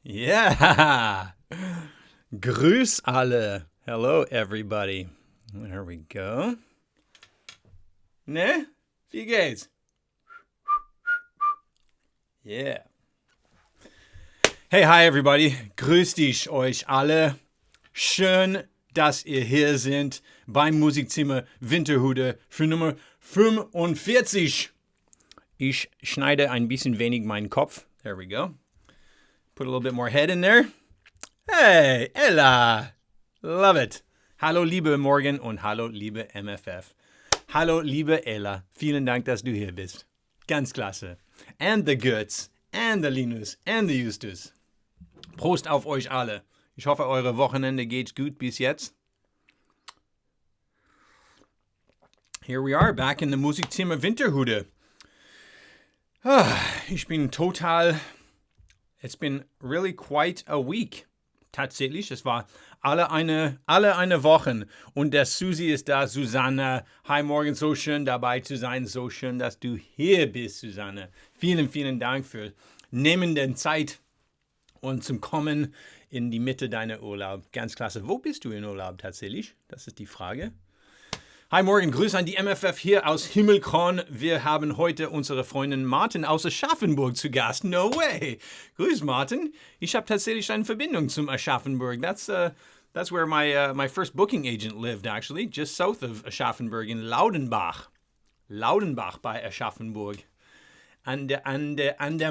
Yeah! Grüß alle. Hello, everybody. There we go. Ne? Wie geht's? Yeah. Hey, hi, everybody. Grüß dich euch alle. Schön, dass ihr hier sind beim Musikzimmer Winterhude für Nummer 45. Ich schneide ein bisschen wenig meinen Kopf. There we go. Put a little bit more head in there. Hey, Ella. Love it. Hallo, liebe Morgan und hallo, liebe MFF. Hallo, liebe Ella. Vielen Dank, dass du hier bist. Ganz klasse. And the Götz, and the Linus, and the Justus. Prost auf euch alle. Ich hoffe, eure Wochenende geht gut bis jetzt. Here we are, back in the Musikzimmer Winterhude. Ich bin total... It's been really quite a week. Tatsächlich, es war alle eine Woche. Und der Susi ist da, Susanne. Hi, morgen, so schön dabei zu sein. So schön, dass du hier bist, Susanne. Vielen, vielen Dank für nehmen den Zeit und zum Kommen in die Mitte deiner Urlaub. Ganz klasse. Wo bist du in Urlaub tatsächlich? Das ist die Frage. Hi Morgen, Grüße an die MFF hier aus Himmelkron. Wir haben heute unsere Freundin Martin aus Aschaffenburg zu Gast. No way! Grüß Martin. Ich habe tatsächlich eine Verbindung zum Aschaffenburg. That's where my first booking agent lived actually, just south of Aschaffenburg in Laudenbach. Laudenbach bei Aschaffenburg. An der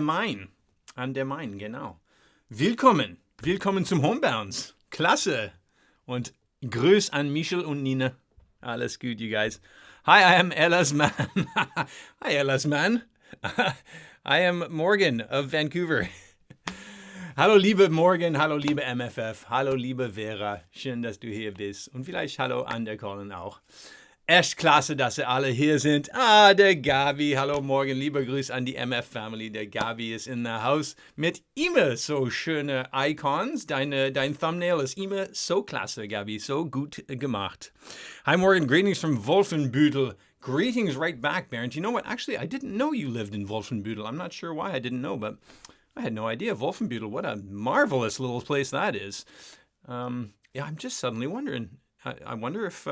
Main. An der Main, genau. Willkommen. Willkommen zum Homebounds. Klasse. Und Grüß an Michel und Nina. Alles gut, you guys. Hi, I am Ella's man. Hi, Ella's man. I am Morgan of Vancouver. Hallo, liebe Morgan. Hallo, liebe MFF. Hallo, liebe Vera. Schön, dass du hier bist. Und vielleicht hallo an der Colin auch. Echt klasse, dass ihr alle hier sind. Der Gabi. Hallo, Morgan. Liebe Grüße an die MF-Family. Der Gabi ist in der Haus mit immer so schöne Icons. Dein Thumbnail ist immer so klasse, Gabi. So gut gemacht. Hi, Morgan. Greetings from Wolfenbüttel. Greetings right back, Bernd. You know what? Actually, I didn't know you lived in Wolfenbüttel. I'm not sure why I didn't know, but I had no idea. Wolfenbüttel, what a marvelous little place that is. I'm just suddenly wondering. I wonder if...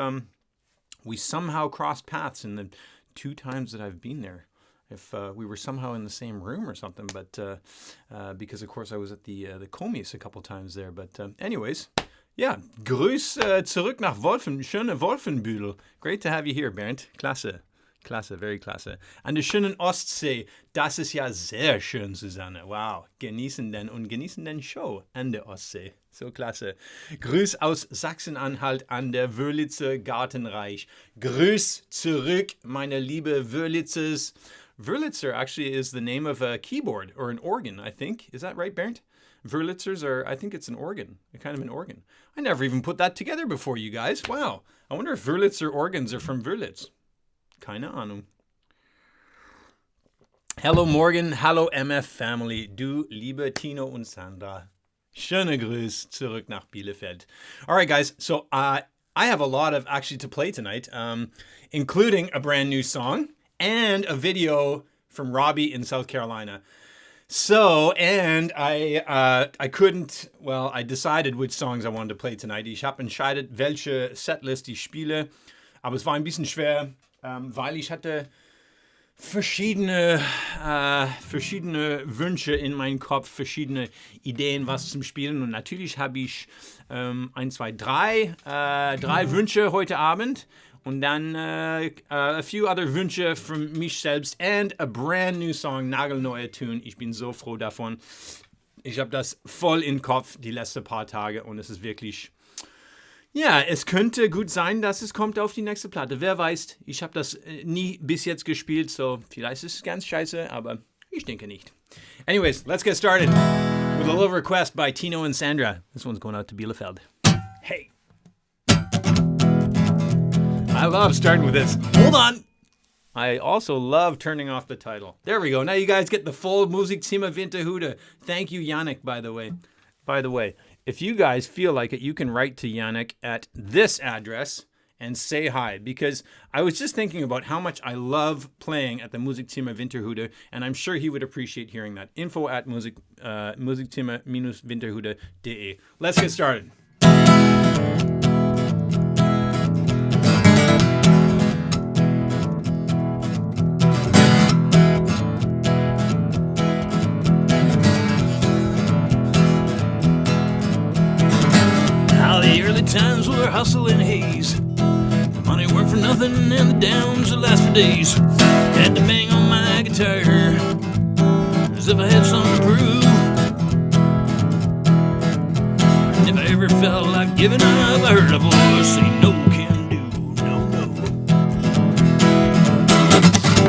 we somehow crossed paths in the 2 times that I've been there. If we were somehow in the same room or something, but because of course I was at the Komis a couple times there. But anyways, yeah, Grüß zurück nach schöne Wolfenbüttel. Great to have you here, Bernd. Klasse. Klasse, very klasse. An der schönen Ostsee, das ist ja sehr schön, Susanne. Wow, genießen den Show an der Ostsee. So klasse. Grüß aus Sachsen-Anhalt an der Wörlitzer Gartenreich. Grüß zurück, meine liebe Wörlitzers. Wörlitzer actually is the name of a keyboard or an organ, I think. Is that right, Bernd? Wörlitzers I think it's an organ, kind of an organ. I never even put that together before, you guys. Wow. I wonder if Wörlitzer organs are from Wörlitz. Keine Ahnung. Hello Morgan, hello MF Family, du liebe Tino und Sandra. Schöne Grüße zurück nach Bielefeld. All right, guys, so I have a lot of actually to play tonight, including a brand new song and a video from Robbie in South Carolina. So, and I decided which songs I wanted to play tonight. Ich habe entscheidet, welche Setlist ich spiele, aber es war ein bisschen schwer, weil ich hatte verschiedene Wünsche in meinem Kopf, verschiedene Ideen, was zum Spielen. Und natürlich habe ich 1, 2, 3 Wünsche heute Abend. Und dann a few other Wünsche von mich selbst and a brand new song, nagelneue Tune. Ich bin so froh davon. Ich habe das voll im Kopf die letzten paar Tage und es ist wirklich... Ja, es könnte gut sein, dass es kommt auf die nächste Platte. Wer weiß, ich habe das nie bis jetzt gespielt, so vielleicht ist es ganz scheiße, aber ich denke nicht. Anyways, let's get started with a little request by Tino and Sandra. This one's going out to Bielefeld. Hey. I love starting with this. Hold on. I also love turning off the title. There we go. Now you guys get the full Musikzimmer Winterhude. Thank you, Yannick, by the way. By the way, if you guys feel like it, you can write to Yannick at this address, and say hi, because I was just thinking about how much I love playing at the Musikzimmer Winterhude, and I'm sure he would appreciate hearing that. Musikzimmer-winterhude.de. Let's get started. Times were hustle and haze. Money worked for nothing and the downs would last for days. Had to bang on my guitar as if I had something to prove. And if I ever felt like giving up, I heard a voice say, no can do, no, no.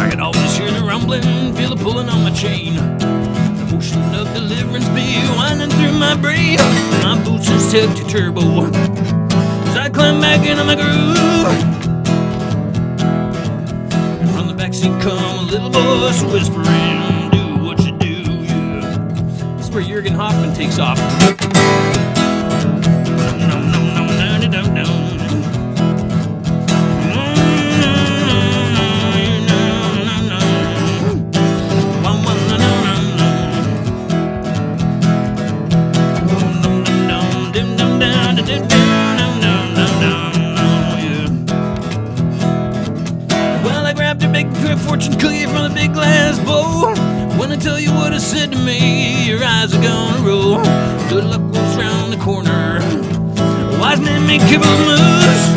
I could always hear the rumbling, feel the pulling on my chain. The motion of deliverance be winding through my brain. My boots just took to turbo as I climb back into my groove. And from the backseat come a little voice whispering, do what you do, yeah. This is where Jürgen Hoffman takes off. Fortune cookie from the big glass bowl. When I tell you what it said to me, your eyes are gonna roll. Good luck goes round the corner. Wise men make careful moves.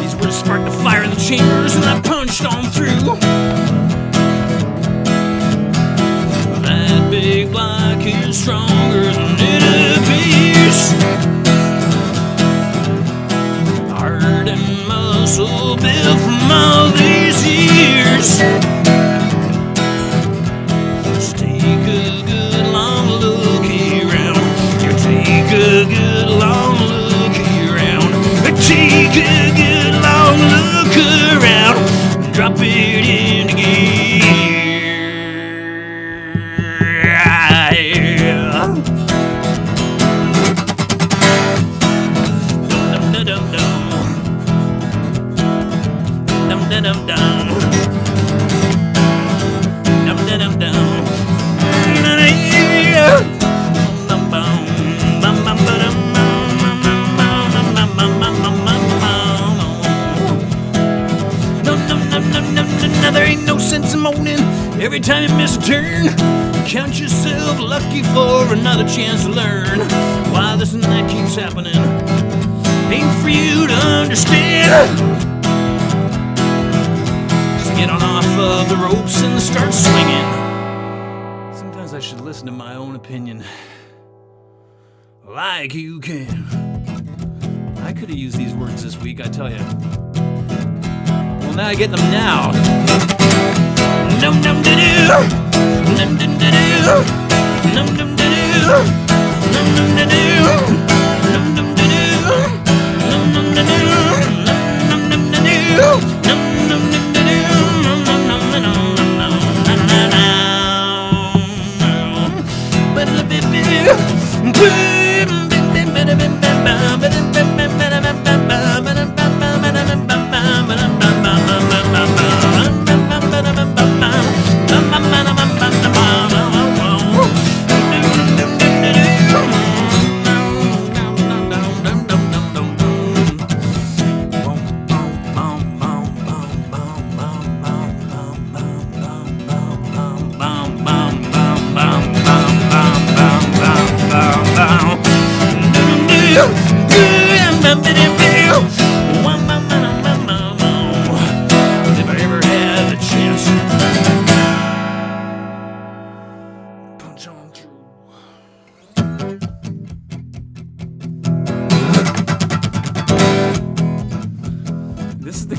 These words sparked the fire in the chambers, and I punched on through. That big block is stronger than it appears. Muscle built from all these years. Just take a good long look around. You take a good long look around. Take a good long look around. Drop it into gear. There ain't no sense in moaning every time you miss a turn. Count yourself lucky for another chance to learn why this and that keeps happening. Ain't for you to understand. Just get on off of the ropes and start swinging. Sometimes I should listen to my own opinion, like you can. I could have used these words this week, I tell you. Well, now I get them now. Num num da do, num dum da do, num dum da do, num dum da do, num dum da do, num dum da do, num dum da do, num dum da do, num num num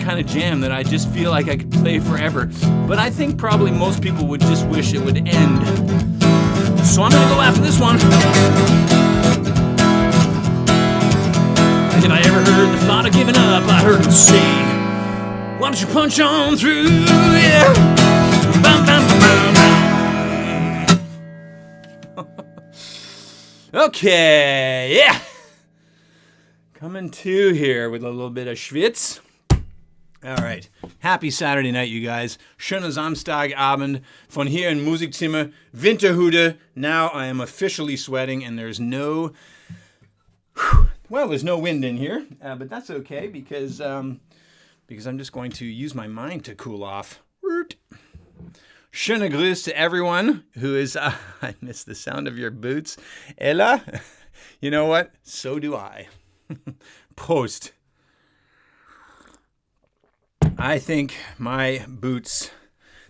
kind of jam that I just feel like I could play forever. But I think probably most people would just wish it would end. So I'm gonna go after this one. And if I ever heard the thought of giving up, I heard him say, why don't you punch on through, yeah. Bum, bum, bum, bum. Okay, yeah. Coming to here with a little bit of Schwitz. All right. Happy Saturday night, you guys. Schöner Samstagabend von hier in Musikzimmer. Winterhude. Now I am officially sweating and there's no wind in here. But that's okay because I'm just going to use my mind to cool off. Schöne Grüße to everyone who is... I miss the sound of your boots. Ella, you know what? So do I. Prost. I think my boots,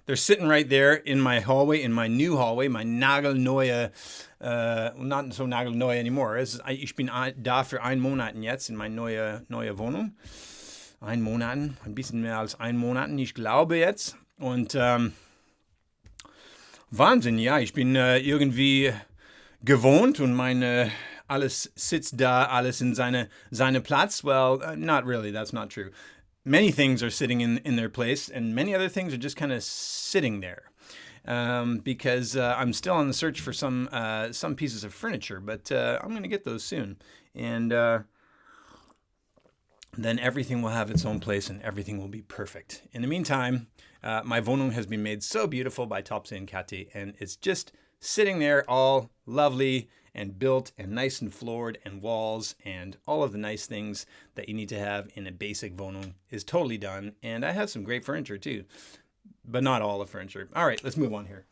they're sitting right there in my hallway, in my new hallway, my nagelneue, not so nagelneu anymore. Ich bin da für 1 Monat jetzt in meine neue Wohnung. 1 Monat, ein bisschen mehr als 1 Monat, ich glaube jetzt. Und Wahnsinn, ja, ich bin irgendwie gewohnt und alles sitzt da, alles in seine Platz. Well, not really, that's not true. Many things are sitting in their place, and many other things are just kind of sitting there. Because I'm still on the search for some pieces of furniture, but I'm going to get those soon. And then everything will have its own place and everything will be perfect. In the meantime, my Wohnung has been made so beautiful by Topse and Kati, and it's just sitting there all lovely and built and nice and floored and walls and all of the nice things that you need to have in a basic Wohnung is totally done. And I have some great furniture too, but not all the furniture. All right, let's move on here.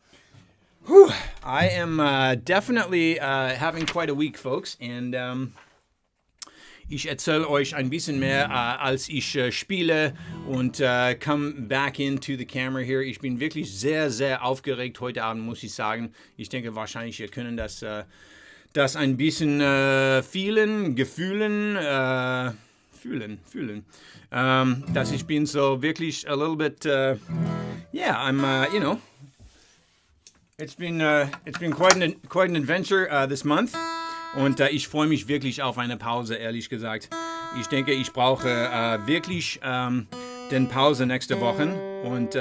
Whew. I am definitely having quite a week, folks. And ich erzähle euch ein bisschen mehr, als ich spiele und come back into the camera here. Ich bin wirklich sehr, sehr aufgeregt heute Abend, muss ich sagen. Ich denke wahrscheinlich, wir können das ein bisschen fühlen, dass ich bin so wirklich a little bit, I'm, it's been quite an adventure this month und ich freue mich wirklich auf eine Pause, ehrlich gesagt. Ich denke, ich brauche wirklich den Pause nächste Woche und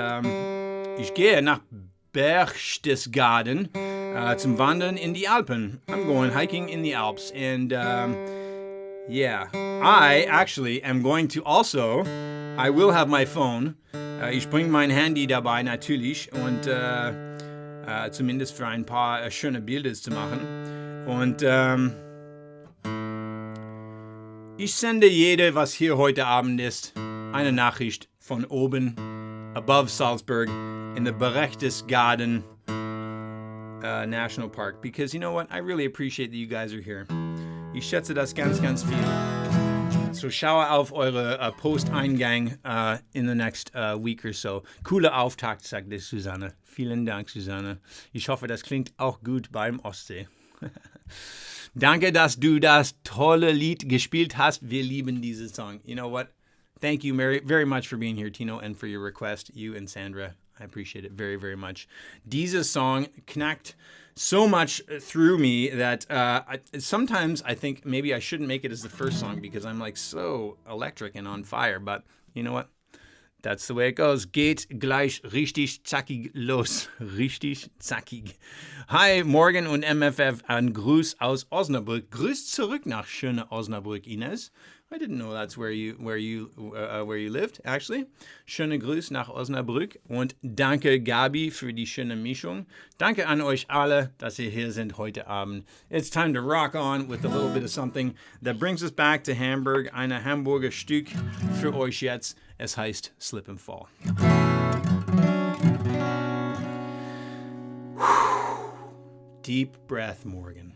ich gehe nach Berchtesgaden zum Wandern in die Alpen. I'm going hiking in the Alps. And I actually am going to also, I will have my phone. Ich bringe mein Handy dabei natürlich und zumindest für ein paar schöne Bilder zu machen. Und ich sende jede, was hier heute Abend ist, eine Nachricht von oben, above Salzburg, in the Berchtesgaden National Park, because you know what? I really appreciate that you guys are here. Ich schätze das ganz, ganz viel. So schaue auf eure Posteingang in the next week or so. Cooler Auftakt, sagte Susanne. Vielen Dank, Susanne. Ich hoffe, das klingt auch gut beim Ostsee. Danke, dass du das tolle Lied gespielt hast. Wir lieben diesen Song. You know what? Thank you very, very much for being here, Tino, and for your request, you and Sandra. I appreciate it very, very much. Dieser Song knacked so much through me that sometimes I think maybe I shouldn't make it as the first song because I'm like so electric and on fire. But you know what? That's the way it goes. Geht gleich richtig zackig los. Richtig zackig. Hi, Morgan und MFF. Ein Gruß aus Osnabrück. Grüß zurück nach schöne Osnabrück, Ines. I didn't know that's where you lived, actually. Schöne Grüß nach Osnabrück und danke Gabi für die schöne Mischung. Danke an euch alle, dass ihr hier sind heute Abend. It's time to rock on with a little bit of something that brings us back to Hamburg. Eine Hamburger Stück für euch jetzt. Es heißt Slip and Fall. Deep breath, Morgan.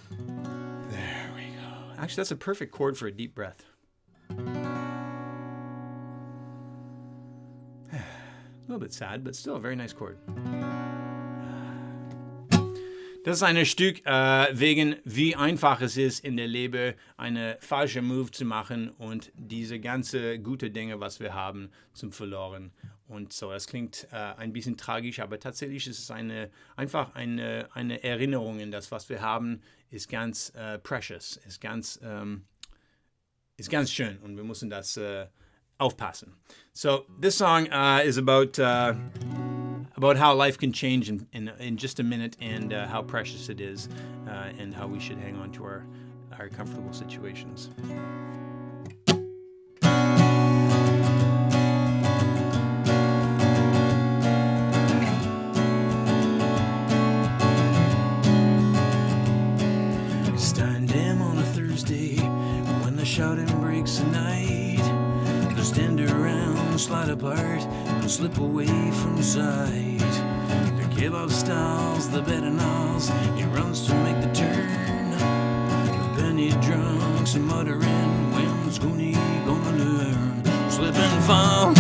There we go. Actually, that's a perfect chord for a deep breath. A little bit sad, but still a very nice chord. Das ist ein Stück wegen wie einfach es ist in der Leben eine falsche Move zu machen und diese ganze gute Dinge, was wir haben, zum verloren. Und so, das klingt ein bisschen tragisch, aber tatsächlich ist es einfach eine Erinnerung in das, was wir haben, ist ganz precious, ist ganz schön und wir müssen das aufpassen. So, this song is about how life can change in just a minute and how precious it is and how we should hang on to our comfortable situations. Standing on a Thursday when the shouting breaks the night, they stand around, slide apart, and slip away from sight. The kebab styles, the bed and alls, he runs to make the turn. The penny drunks and muttering, when's Goonie gonna learn? Slip and fall,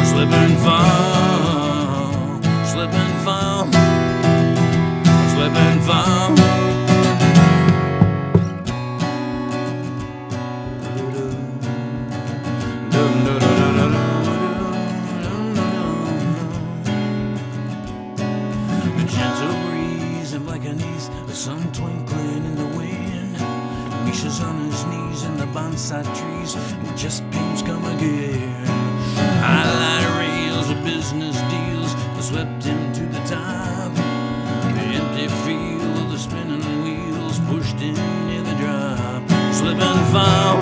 slip and fall, slip and fall, slip and fall. Sun twinkling in the wind, Misha's on his knees in the bonsai trees, and just pains come again. Highlight reels of business deals that swept him to the top. The empty feel of the spinning wheels pushed him near the drop. Slip and fall,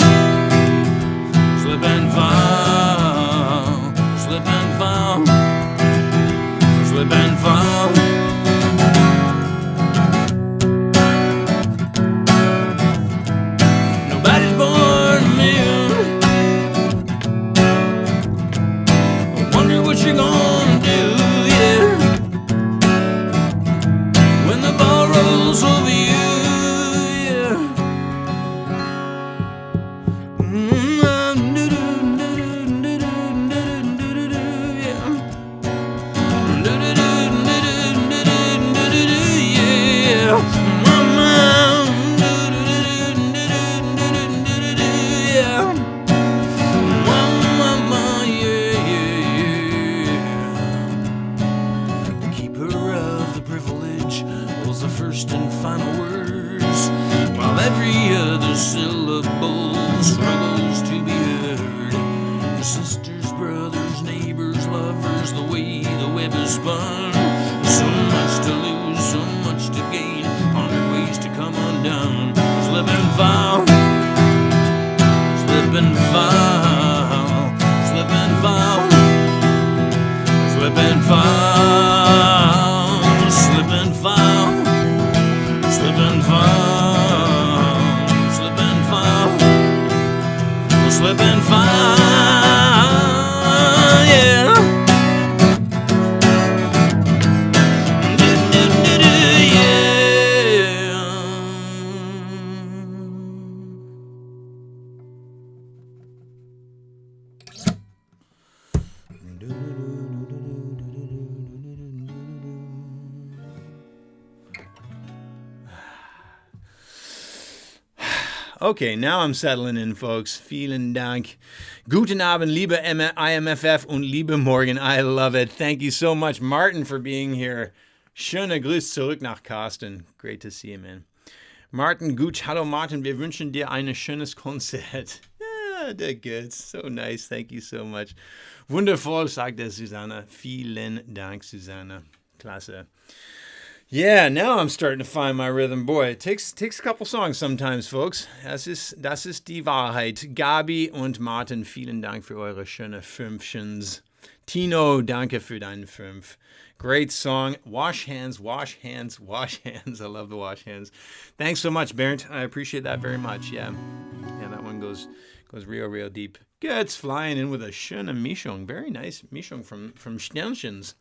slip and fall, slip and fall, slip and fall. What you gonna do, yeah, when the ball rolls over you, yeah. First and final words, while every other syllable struggles to be heard. The sisters, brothers, neighbors, lovers, the way the web is spun. So much to lose, so much to gain, 100 ways to come undone. Slip and fall, slip and fall, slip and fall, slip and fall, slip and fall. Slip and fall, slip and fall, slip and fall, yeah. Okay, now I'm settling in, folks. Vielen Dank. Guten Abend, liebe IMFF und liebe Morgen. I love it. Thank you so much, Martin, for being here. Schöne Grüße zurück nach Carsten. Great to see you, man. Martin Gutsch. Hallo, Martin. Wir wünschen dir ein schönes Konzert. Yeah, they're good. So nice. Thank you so much. Wundervoll, sagte Susanne. Vielen Dank, Susanne. Klasse. Yeah, now I'm starting to find my rhythm. Boy, it takes a couple songs sometimes, folks. Das ist die Wahrheit. Gabi und Martin, vielen Dank für eure schöne Fünfchens. Tino, danke für deinen Fünf. Great song. Wash hands, wash hands, wash hands. I love the wash hands. Thanks so much, Bernd. I appreciate that very much. Yeah, that one goes real deep. Good, flying in with a schöne Mischung. Very nice Mischung from Sternchens.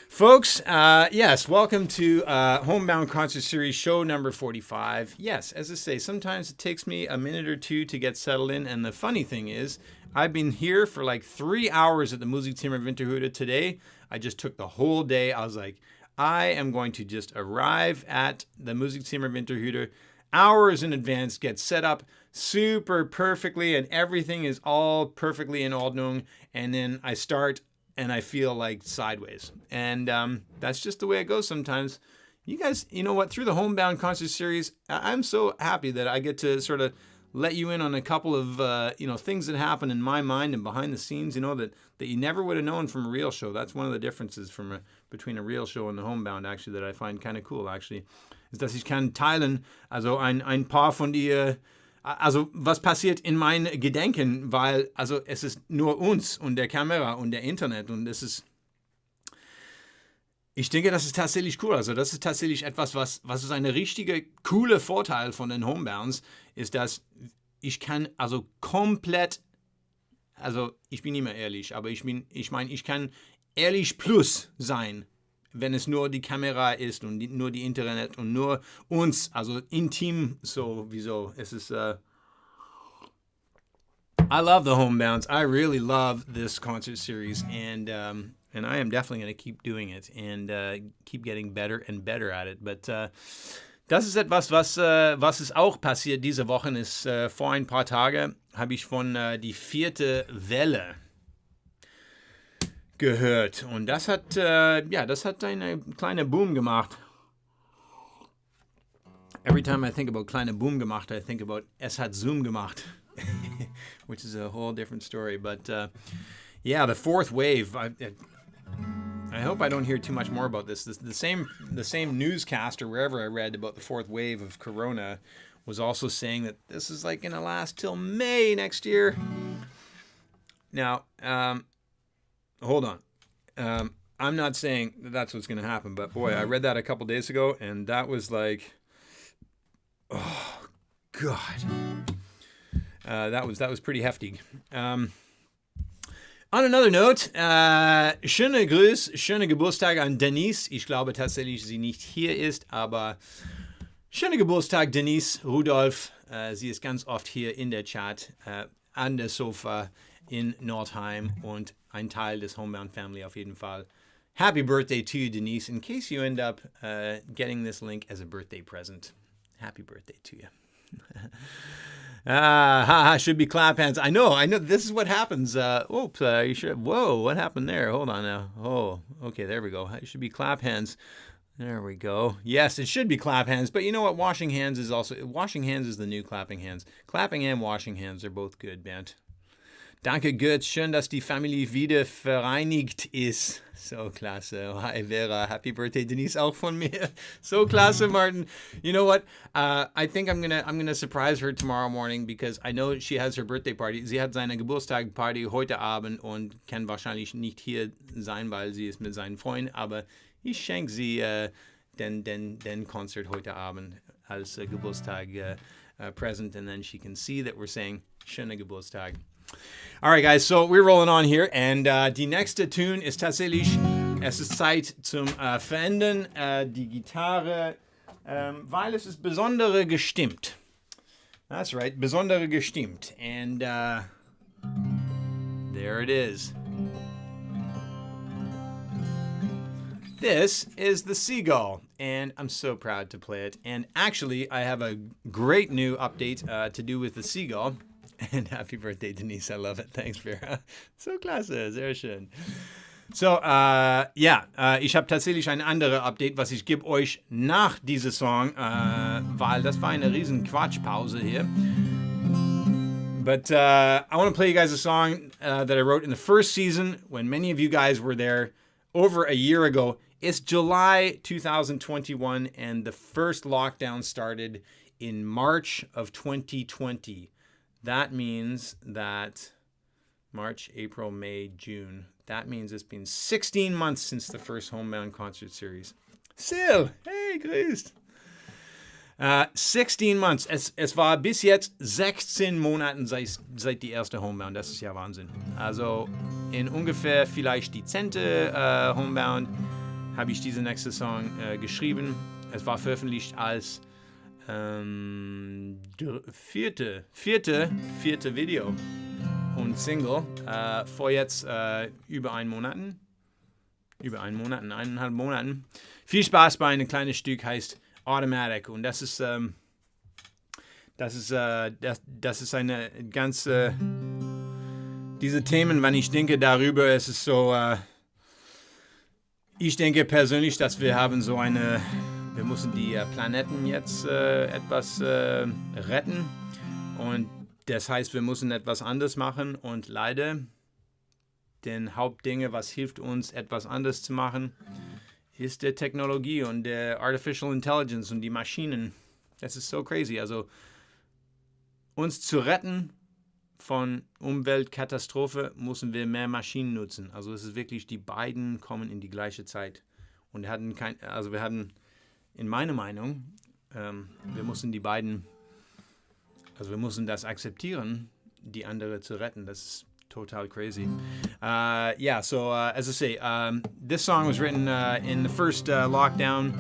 Folks, yes, welcome to Homebound Concert Series, show number 45. Yes, as I say, sometimes it takes me a minute or two to get settled in, and the funny thing is, I've been here for like 3 hours at the Musikzimmer Winterhude today. I just took the whole day. I was like, I am going to just arrive at the Musikzimmer Winterhude hours in advance, get set up super perfectly, and everything is all perfectly in Ordnung, and then I start and I feel like sideways. And that's just the way it goes sometimes. You guys, you know what? Through the Homebound Concert Series, I'm so happy that I get to sort of let you in on a couple of things that happen in my mind and behind the scenes, that you never would have known from a real show. That's one of the differences between a real show and the Homebound, actually, that I find kind of cool, actually, ist, dass ich kann teilen, also ein paar von die, also was passiert in meinen Gedenken, weil, also es ist nur uns und der Kamera und der Internet und es ist, ich denke, das ist tatsächlich cool. Also das ist tatsächlich etwas, was ist eine richtige coole Vorteil von den Homebounds, ist, dass ich kann also komplett, also ich bin immer ehrlich, aber ich meine, ich kann ehrlich plus sein, wenn es nur die Kamera ist und nur die Internet und nur uns, also intim sowieso. Es ist, I love the Homebounds. I really love this concert series, and I am definitely going to keep doing it and keep getting better and better at it. But das ist etwas, was ist auch passiert diese Woche, ist vor ein paar Tagen habe ich von die 4. Welle gehört. Und das hat einen kleinen Boom gemacht. Every time I think about kleine Boom gemacht, I think about es hat Zoom gemacht, which is a whole different story. But the 4th wave. I hope I don't hear too much more about this. The same newscaster wherever I read about the 4th wave of Corona was also saying that this is like going to last till May next year. Now, hold on. I'm not saying that that's what's going to happen, but boy, I read that a couple days ago, and that was like, oh God, that was pretty hefty. On another note, schöne Geburtstag an Denise. Ich glaube tatsächlich, sie nicht hier ist, aber schöne Geburtstag, Denise Rudolph. Sie ist ganz oft hier in der Chat, an der Sofa in Nordheim und ein Teil des Homebound Family auf jeden Fall. Happy birthday to you, Denise, in case you end up getting this link as a birthday present. Happy birthday to you. Should be clap hands. I know. This is what happens. You should. Whoa, what happened there? Hold on now. Oh, okay, there we go. It should be clap hands. There we go. Yes, it should be clap hands. But you know what? Washing hands is the new clapping hands. Clapping and washing hands are both good, Bernd. Danke, Götz. Schön, dass die Familie wieder vereinigt ist. So klasse. Hi, Vera. Happy birthday, Denise, auch von mir. So klasse, Martin. You know what? I think I'm gonna surprise her tomorrow morning because I know she has her birthday party. Sie hat seine Geburtstagparty heute Abend und kann wahrscheinlich nicht hier sein, weil sie ist mit seinen Freunden. Aber ich schenke sie den Konzert heute Abend als Geburtstag present, and then she can see that we're saying schöne Geburtstag. All right, guys, so we're rolling on here, and die nächste Tune ist tatsächlich, es ist Zeit zum Verändern, die Gitarre, weil es ist besondere gestimmt. That's right, besondere gestimmt, and there it is. This is the Seagull, and I'm so proud to play it, and actually, I have a great new update to do with the Seagull. And happy birthday, Denise. I love it. Thanks, Vera. So klasse. Sehr schön. So, ich habe tatsächlich ein anderes Update, was ich gebe euch nach diesem Song, weil das war eine riesen Quatschpause hier. But I want to play you guys a song that I wrote in the first season when many of you guys were there over a year ago. It's July 2021, and the first lockdown started in March of 2020. That means that March, April, May, June. That means it's been 16 months since the first Homebound Concert Series. Sil, hey, grüßt. 16 months. Es war bis jetzt 16 Monaten seit die erste Homebound. Das ist ja Wahnsinn. Also in ungefähr vielleicht die 10. Homebound habe ich diesen nächsten Song geschrieben. Es war veröffentlicht als vierte Video und Single vor jetzt über 1,5 Monaten. Viel Spaß bei einem kleinen Stück, heißt Automatic, und das ist eine ganze diese Themen, wenn ich denke darüber, es ist so, ich denke persönlich, dass wir müssen die Planeten jetzt etwas retten, Und das heißt, wir müssen etwas anders machen und leider den Hauptdinge, was hilft uns, etwas anders zu machen, ist die Technologie und der Artificial Intelligence und die Maschinen. Das ist so crazy. Also uns zu retten von Umweltkatastrophe müssen wir mehr Maschinen nutzen. Also es ist wirklich, die beiden kommen in die gleiche Zeit. Und wir hatten in meiner Meinung, wir müssen die beiden, also wir müssen das akzeptieren, die andere zu retten. Das ist total crazy. As I say, this song was written in the first lockdown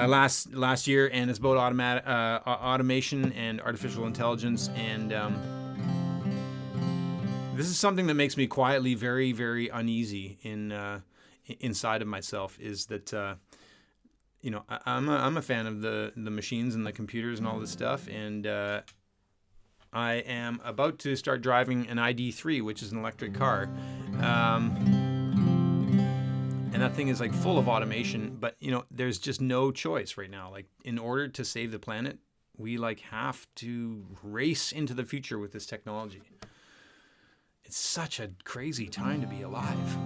last year, and it's about automation and artificial intelligence. And this is something that makes me quietly very, very uneasy inside of myself. Is that I'm a fan of the machines and the computers and all this stuff, and I am about to start driving an ID3, which is an electric car. And that thing is like full of automation, but there's just no choice right now. Like, in order to save the planet, we have to race into the future with this technology. It's such a crazy time to be alive.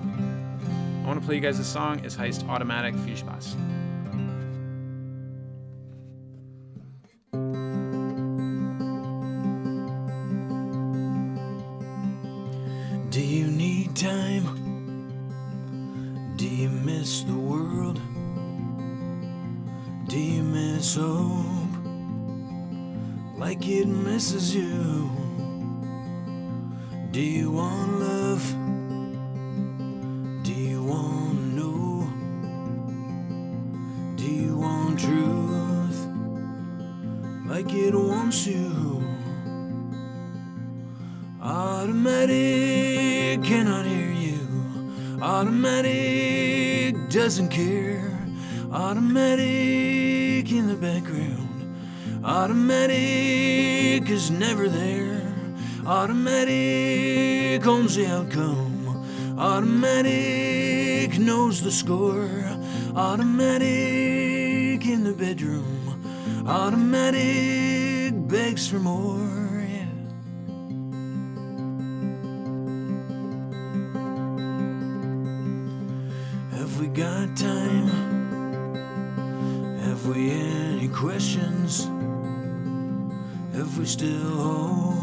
I want to play you guys a song. Es heißt Automatic. Viel Spaß. Do you need time? Do you miss the world? Do you miss hope like it misses you? Do you want love? Do you want to know? Do you want truth like it wants you? Automatic cannot hear you. Automatic doesn't care. Automatic in the background. Automatic is never there. Automatic owns the outcome. Automatic knows the score. Automatic in the bedroom. Automatic begs for more. Yeah. Have we got time? Have we any questions? Have we still hope?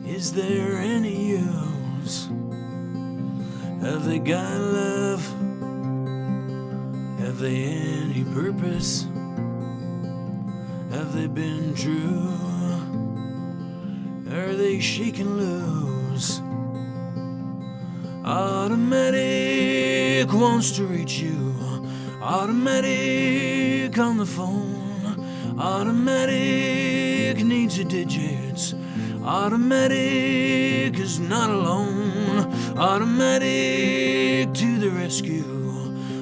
Is there any use? Have they got love? Have they any purpose? Have they been true? Are they shaking loose? Automatic wants to reach you. Automatic on the phone. Automatic needs your digits. Automatic is not alone. Automatic to the rescue.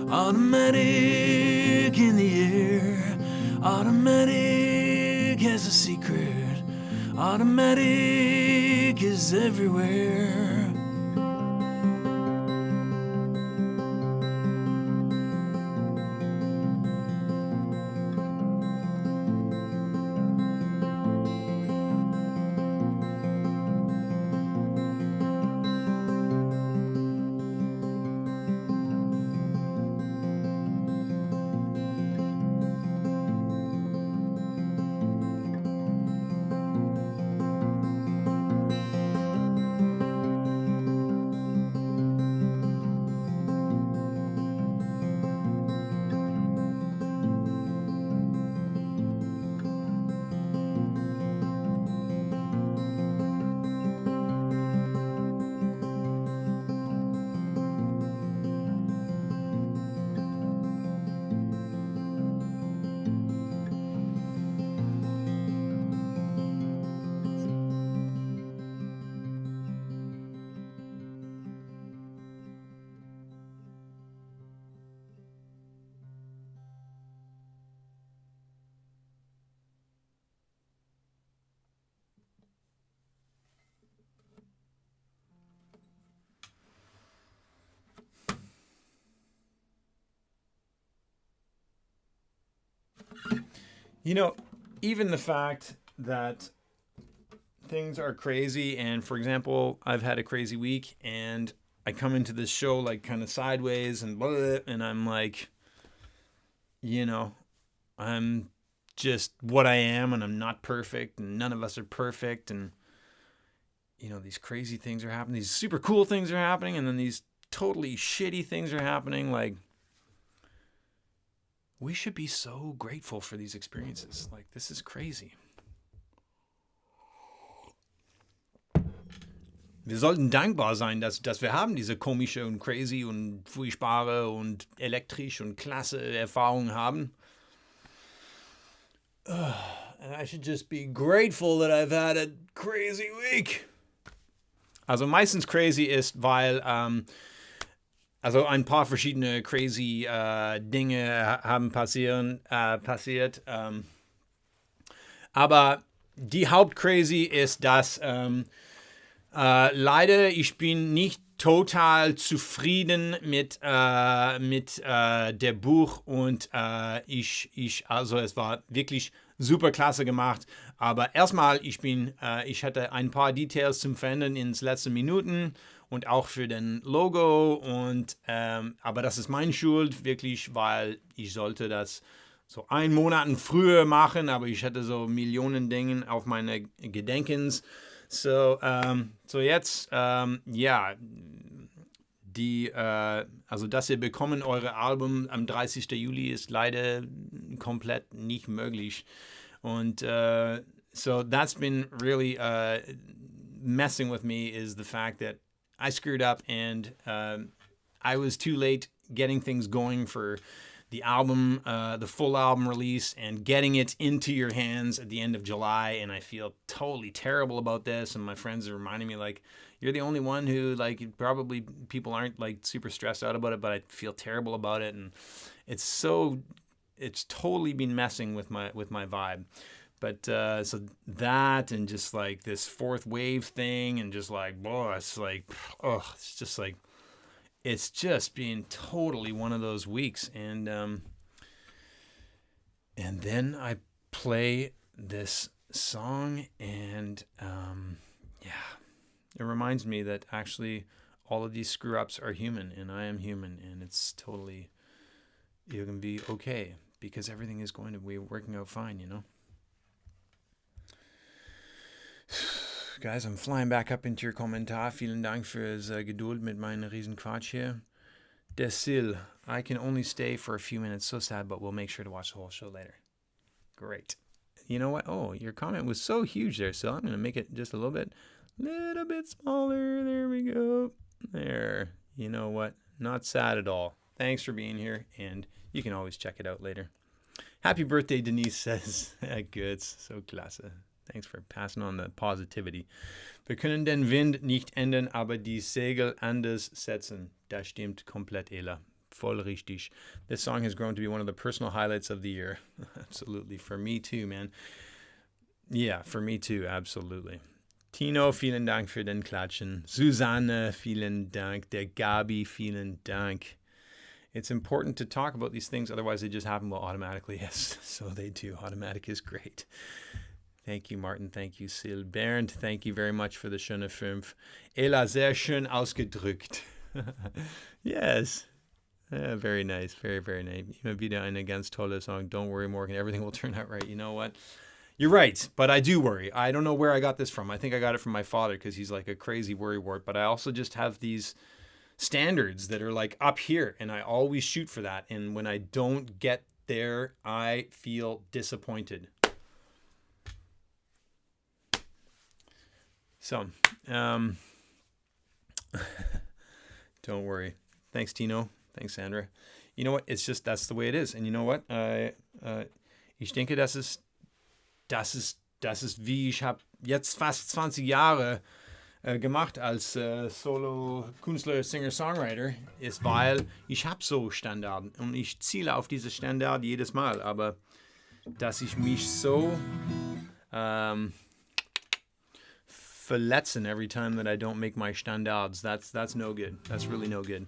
Automatic in the air. Automatic has a secret. Automatic is everywhere. Even the fact that things are crazy. And for example, I've had a crazy week and I come into this show like kind of sideways and blah, and I'm like, I'm just what I am and I'm not perfect and none of us are perfect. And, these crazy things are happening. These super cool things are happening. And then these totally shitty things are happening. Like, we should be so grateful for these experiences. Like, this is crazy. Wir sollten dankbar sein, dass wir haben diese komische und crazy und furchtbare und elektrisch und klasse Erfahrungen haben. And I should just be grateful that I've had a crazy week. Also meistens crazy ist, weil also ein paar verschiedene crazy Dinge haben passiert. Aber die Hauptcrazy ist, dass leider ich bin nicht total zufrieden mit der Buch und also es war wirklich super klasse gemacht, aber erstmal ich hatte ein paar Details zum Verändern ins letzte Minuten und auch für den Logo und aber das ist meine Schuld wirklich, weil ich sollte das so 1 Monat früher machen, aber ich hatte so Millionen Dinge auf meine Gedenkens. So jetzt, also dass ihr bekommen eure Album am 30. Juli ist leider komplett nicht möglich. Und so that's been really messing with me is the fact that I screwed up and I was too late getting things going for the album, the full album release and getting it into your hands at the end of July. And I feel totally terrible about this. And my friends are reminding me like, you're the only one who like, probably people aren't like super stressed out about it, but I feel terrible about it. And it's totally been messing with my vibe. But so that and just like this fourth wave thing and just like, it's just been totally one of those weeks. And then I play this song and it reminds me that actually all of these screw ups are human and I am human and it's totally, you can be okay because everything is going to be working out fine, Guys, I'm flying back up into your Kommentar. Vielen Dank fürs Geduld mit meinem riesen Quatsch hier. Der Sil, I can only stay for a few minutes. So sad, but we'll make sure to watch the whole show later. Great. You know what? Oh, your comment was so huge there, Sil. I'm going to make it just a little bit smaller. There we go. There. You know what? Not sad at all. Thanks for being here, and you can always check it out later. Happy birthday, Denise says. Good. So klasse. Thanks for passing on the positivity. Wir können den Wind nicht ändern, aber die Segel anders setzen. Das stimmt komplett, Ela. Voll richtig. This song has grown to be one of the personal highlights of the year. Absolutely. For me too, man. Yeah, for me too. Absolutely. Tino, vielen Dank für den Klatschen. Susanne, vielen Dank. Der Gabi, vielen Dank. It's important to talk about these things, otherwise they just happen automatically. Yes, so they do. Automatic is great. Thank you, Martin. Thank you, Sil. Bernd, thank you very much for the schöne 5. Ela, sehr schön ausgedrückt. Yes. Very nice. Very, very nice. Immer wieder eine ganz tolle Song. Don't worry, Morgan. Everything will turn out right. You know what? You're right, but I do worry. I don't know where I got this from. I think I got it from my father because he's like a crazy worrywart. But I also just have these standards that are like up here, and I always shoot for that. And when I don't get there, I feel disappointed. So, don't worry. Thanks, Tino. Thanks, Sandra. You know what? It's just, that's the way it is. And you know what? Ich denke, das ist, wie ich habe jetzt fast 20 Jahre gemacht als Solo-Künstler, Singer-Songwriter, ist, weil ich habe so Standarden und ich ziele auf diese Standard jedes Mal. Aber dass ich mich so verletzen every time that I don't make my Standards. That's no good. That's really no good.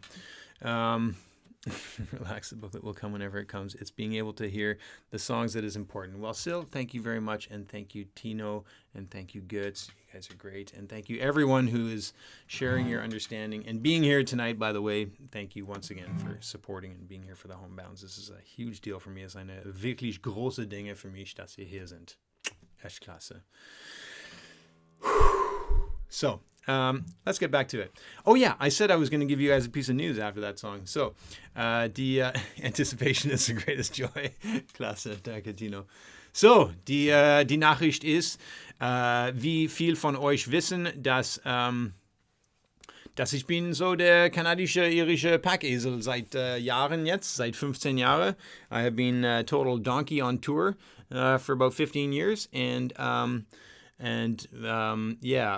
Relax, the booklet will come whenever it comes. It's being able to hear the songs that is important. Well, Sil, thank you very much, and thank you, Tino, and thank you, Götz. You guys are great, and thank you, everyone who is sharing your understanding and being here tonight, by the way. Thank you once again for supporting and being here for the Homebounds. This is a huge deal for me. Es ist eine wirklich große Dinge für mich, dass ihr hier sind. Echt klasse. So, let's get back to it. Oh yeah, I said I was going to give you guys a piece of news after that song. So, die Anticipation is the greatest joy. Klasse, danke Tino. So, die Nachricht ist, wie viel von euch wissen, dass ich bin so der kanadische-irische Packesel seit Jahren jetzt, seit 15 Jahren. I have been total donkey on tour for about 15 years, and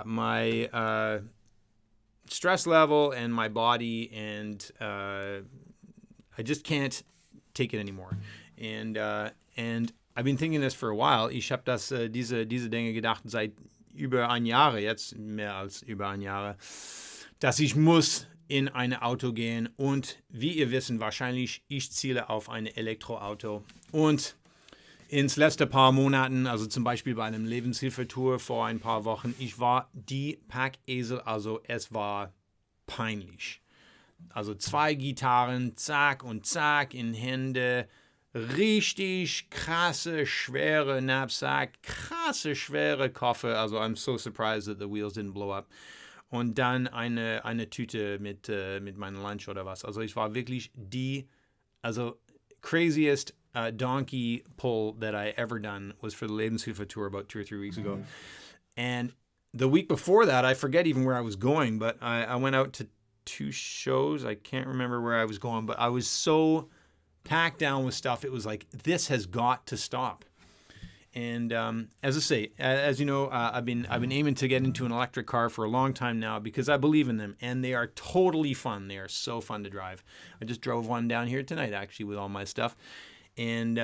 my stress level and my body, and I just can't take it anymore. And I've been thinking this for a while. Ich habe diese Dinge gedacht seit über ein Jahr, jetzt mehr als über ein Jahr, dass ich muss in ein Auto gehen. Und wie ihr wisst, wahrscheinlich, ich ziele auf ein Elektroauto. Und ins letzte paar Monaten, also zum Beispiel bei einem Lebenshilfetour vor ein paar Wochen, ich war die Packesel, also es war peinlich. Also 2 Gitarren, zack und zack in Hände, richtig krasse, schwere Knapsack, krasse, schwere Koffer, also I'm so surprised that the wheels didn't blow up. Und dann eine Tüte mit meinem Lunch oder was. Also ich war wirklich craziest donkey pull that I ever done was for the Lebenshilfe tour about 2 or 3 weeks ago. And the week before that, I forget even where I was going, but I went out to 2 shows. I can't remember where I was going, but I was so packed down with stuff. It was like, this has got to stop. And as I say, as you know, I've been aiming to get into an electric car for a long time now because I believe in them, and they are totally fun. They are so fun to drive. I just drove one down here tonight, actually, with all my stuff. And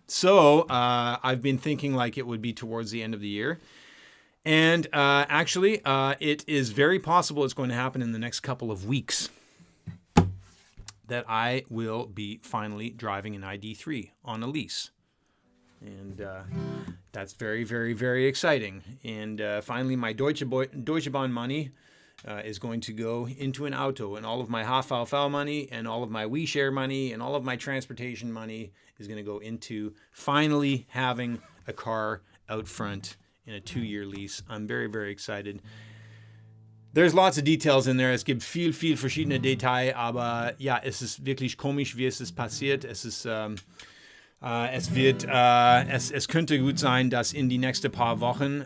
so I've been thinking like it would be towards the end of the year. And actually, it is very possible it's going to happen in the next couple of weeks that I will be finally driving an ID3 on a lease. And that's very, very, very exciting. And finally, my Deutsche Bahn money is going to go into an auto, and all of my HVV money and all of my WeShare money and all of my transportation money is going to go into finally having a car out front in a 2-year lease. I'm very, very excited. There's lots of details in there. Es gibt viel verschiedene Details, aber ja, es ist wirklich komisch, wie es ist passiert. Es könnte gut sein, dass in die nächsten paar Wochen,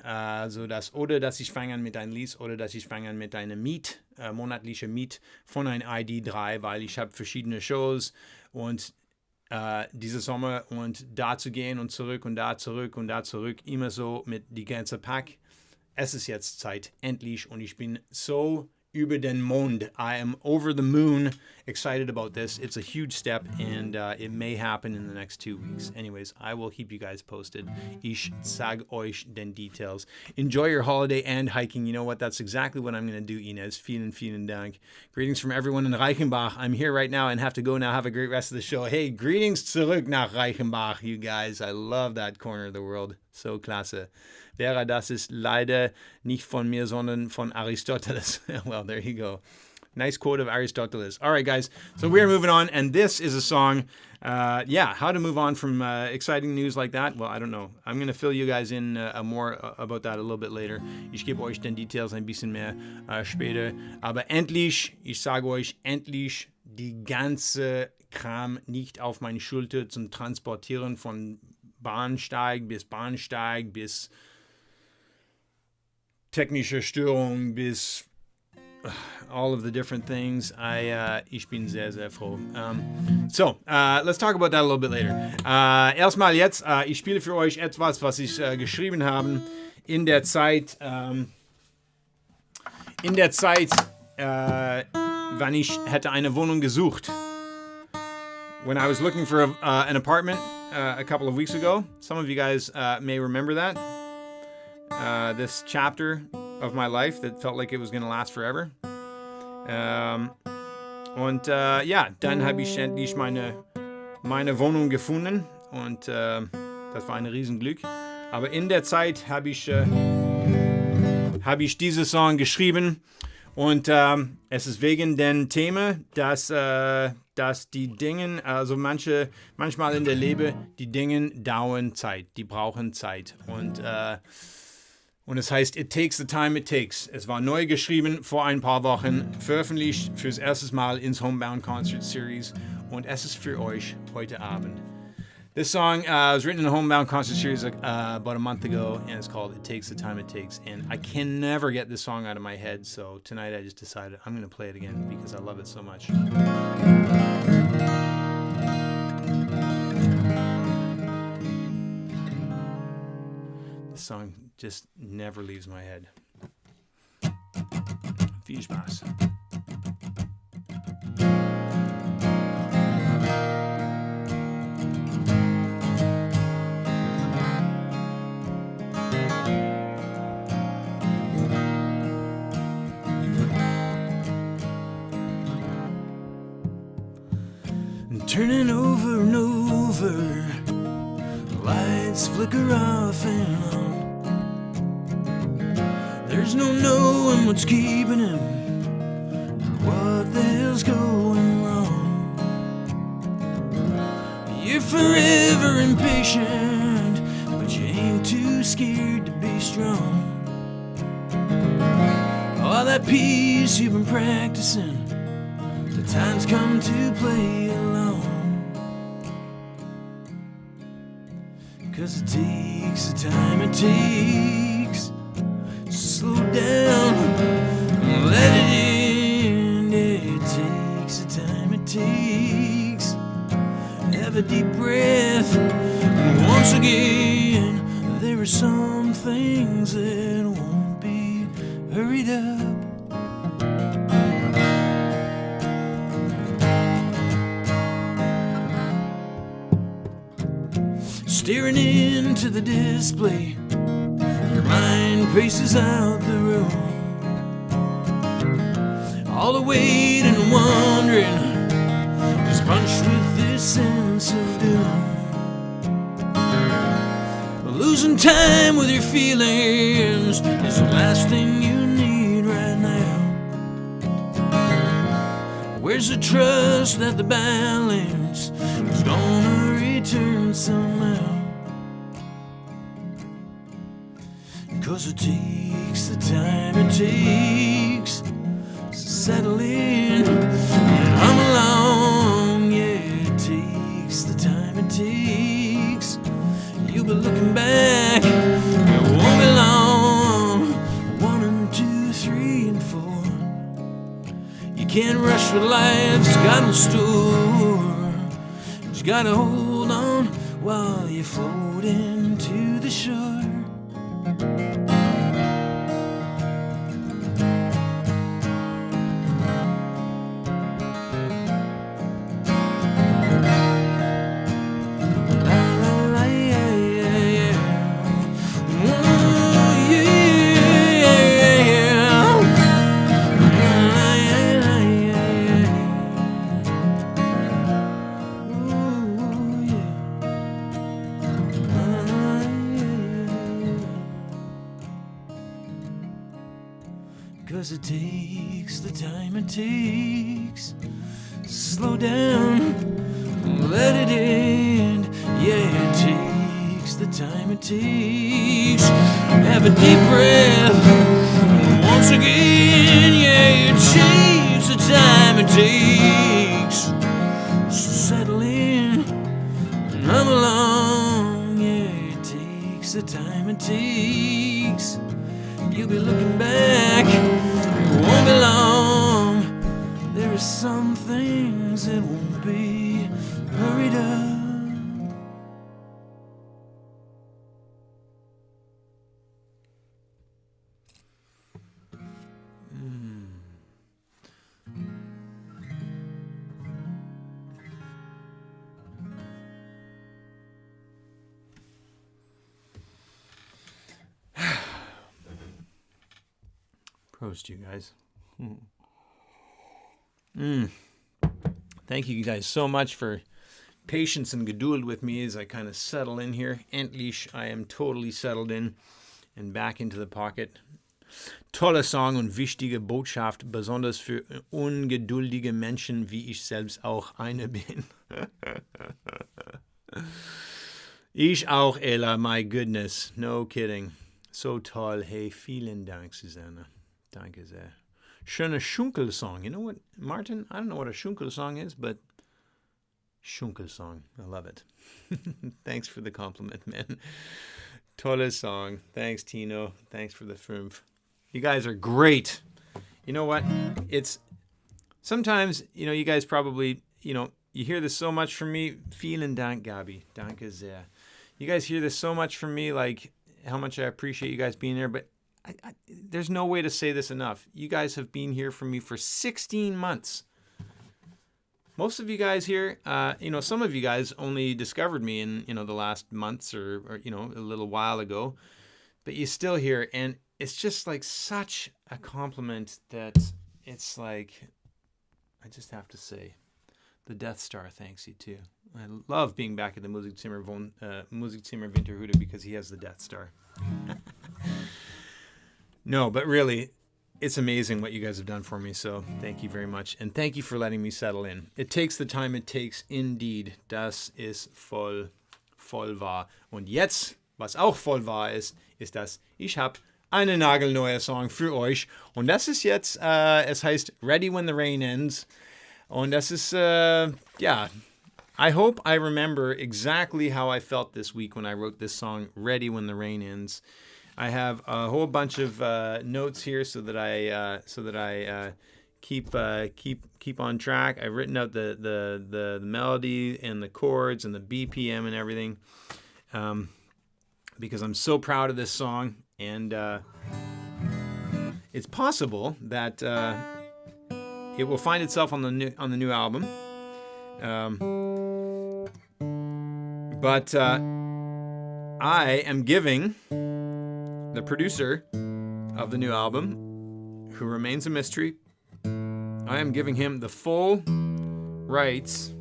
oder dass ich fange an mit einem Lease oder dass ich fange an mit einer monatliche Miet von einem ID3, weil ich habe verschiedene Shows und diese Sommer und da zu gehen und zurück und da zurück und da zurück, immer so mit die ganze Pack. Es ist jetzt Zeit, endlich, und ich bin so über den Mond. I am over the moon, excited about this. It's a huge step, and it may happen in the next 2 weeks. Anyways, I will keep you guys posted. Ich sag euch den Details. Enjoy your holiday and hiking. You know what? That's exactly what I'm going to do, Ines. Vielen Dank. Greetings from everyone in Reichenbach. I'm here right now and have to go now. Have a great rest of the show. Hey, greetings zurück nach Reichenbach, you guys. I love that corner of the world. So klasse. Vera, das ist leider nicht von mir, sondern von Aristoteles. Well, there you go. Nice quote of Aristoteles. All right, guys. So we're moving on, and this is a song. How to move on from exciting news like that? Well, I don't know. I'm going to fill you guys in more about that a little bit later. Ich gebe euch den Details ein bisschen mehr später. Aber endlich, ich sage euch, endlich die ganze Kram nicht auf meine Schulter zum Transportieren von Bahnsteig bis technische Störung bis all of the different things. Ich bin sehr, sehr froh. Let's talk about that a little bit later. Erstmal jetzt, ich spiele für euch etwas, was ich geschrieben habe in der Zeit, wann ich hätte eine Wohnung gesucht. When I was looking for an apartment a couple of weeks ago. Some of you guys may remember that. This chapter of my life that felt like it was going to last forever. Und ja, dann habe ich endlich meine Wohnung gefunden und das war ein Riesenglück. Aber in der Zeit habe ich diesen Song geschrieben und es ist wegen dem Thema, dass die Dinge, also manchmal in der Leben, die Dinge dauern Zeit, die brauchen Zeit und es heißt It Takes the Time It Takes. Es war neu geschrieben vor ein paar Wochen, veröffentlicht fürs erste Mal ins Homebound Concert Series und es ist für euch heute Abend. This song was written in the Homebound Concert Series about a month ago, and it's called It Takes the Time It Takes. And I can never get this song out of my head, so tonight I just decided I'm going to play it again because I love it so much. This song just never leaves my head. Viel Spaß. Turning over and over, lights flicker off and on. There's no knowing what's keeping him, or what the hell's going wrong. You're forever impatient, but you ain't too scared to be strong. All that peace you've been practicing, the time's come to play along. 'Cause it takes the time it takes. Slow down and let it in. Yeah, it takes the time it takes. Have a deep breath. And once again, there are some things that won't be hurried up. Staring into the display, your mind paces out the room. All the waiting and wondering is punched with this sense of doom. Losing time with your feelings is the last thing you need right now. Where's the trust that the balance is gonna return somehow? 'Cause it takes the time it takes to settle in and hum along. Yeah, it takes the time it takes. You'll be looking back, it won't be long. 1 and 2, 3 and 4. You can't rush what life's got in store. You gotta hold on while you're floating to the shore. It takes the time it takes. Slow down, let it end. Yeah, it takes the time it takes. Have a deep breath once again. Yeah, it takes the time it takes. So settle in and hum along. Yeah, it takes the time it takes. You'll be looking back, it won't be long. There are some things that won't be hurried up. Prost, you guys. Thank you guys so much for patience and Geduld with me as I kind of settle in here. Endlich, I am totally settled in and back into the pocket. Toller Song und wichtige Botschaft, besonders für ungeduldige Menschen, wie ich selbst auch eine bin. Ich auch, Ella, my goodness. No kidding. So toll. Hey, vielen Dank, Susanne. Danke sehr. Schöner Schunkelsong. You know what, Martin? I don't know what a Schunkelsong is, but Schunkelsong. I love it. Thanks for the compliment, man. Tolle Song. Thanks, Tino. Thanks for the fünf. You guys are great. You know what? It's sometimes, you guys probably, you hear this so much from me. Vielen Dank, Gabi. Danke sehr. You guys hear this so much from me, like how much I appreciate you guys being there, but there's no way to say this enough. You guys have been here for me for 16 months. Most of you guys here, some of you guys only discovered me in, the last months or a little while ago, but you're still here. And it's just like such a compliment that it's like, I just have to say, the Death Star thanks you too. I love being back at the Musikzimmer Winterhude because he has the Death Star. No, but really, it's amazing what you guys have done for me, so thank you very much. And thank you for letting me settle in. It takes the time it takes, indeed. Das ist voll wahr. Und jetzt, was auch voll wahr ist, ist, dass ich habe eine nagelneue Song für euch. Und das ist jetzt, es heißt Ready When the Rain Ends. Und das ist, I hope I remember exactly how I felt this week when I wrote this song, Ready When the Rain Ends. I have a whole bunch of notes here so that I keep on track. I've written out the melody and the chords and the BPM and everything because I'm so proud of this song, and it's possible that it will find itself on the new album. But I am giving the producer of the new album, who remains a mystery, I am giving him the full rights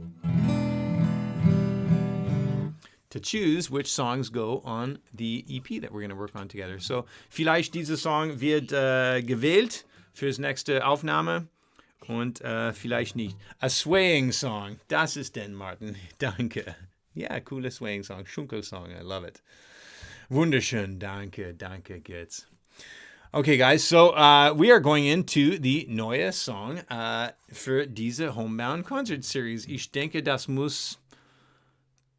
to choose which songs go on the EP that we're going to work on together. So, vielleicht dieser Song wird gewählt fürs nächste Aufnahme und vielleicht nicht. A swaying song, das ist denn, Martin. Danke. Yeah, cooler swaying song, Schunkelsong, I love it. Wunderschön, danke, geht's. Okay, guys, so we are going into the neue Song für diese Homebound Concert Series. Ich denke, das muss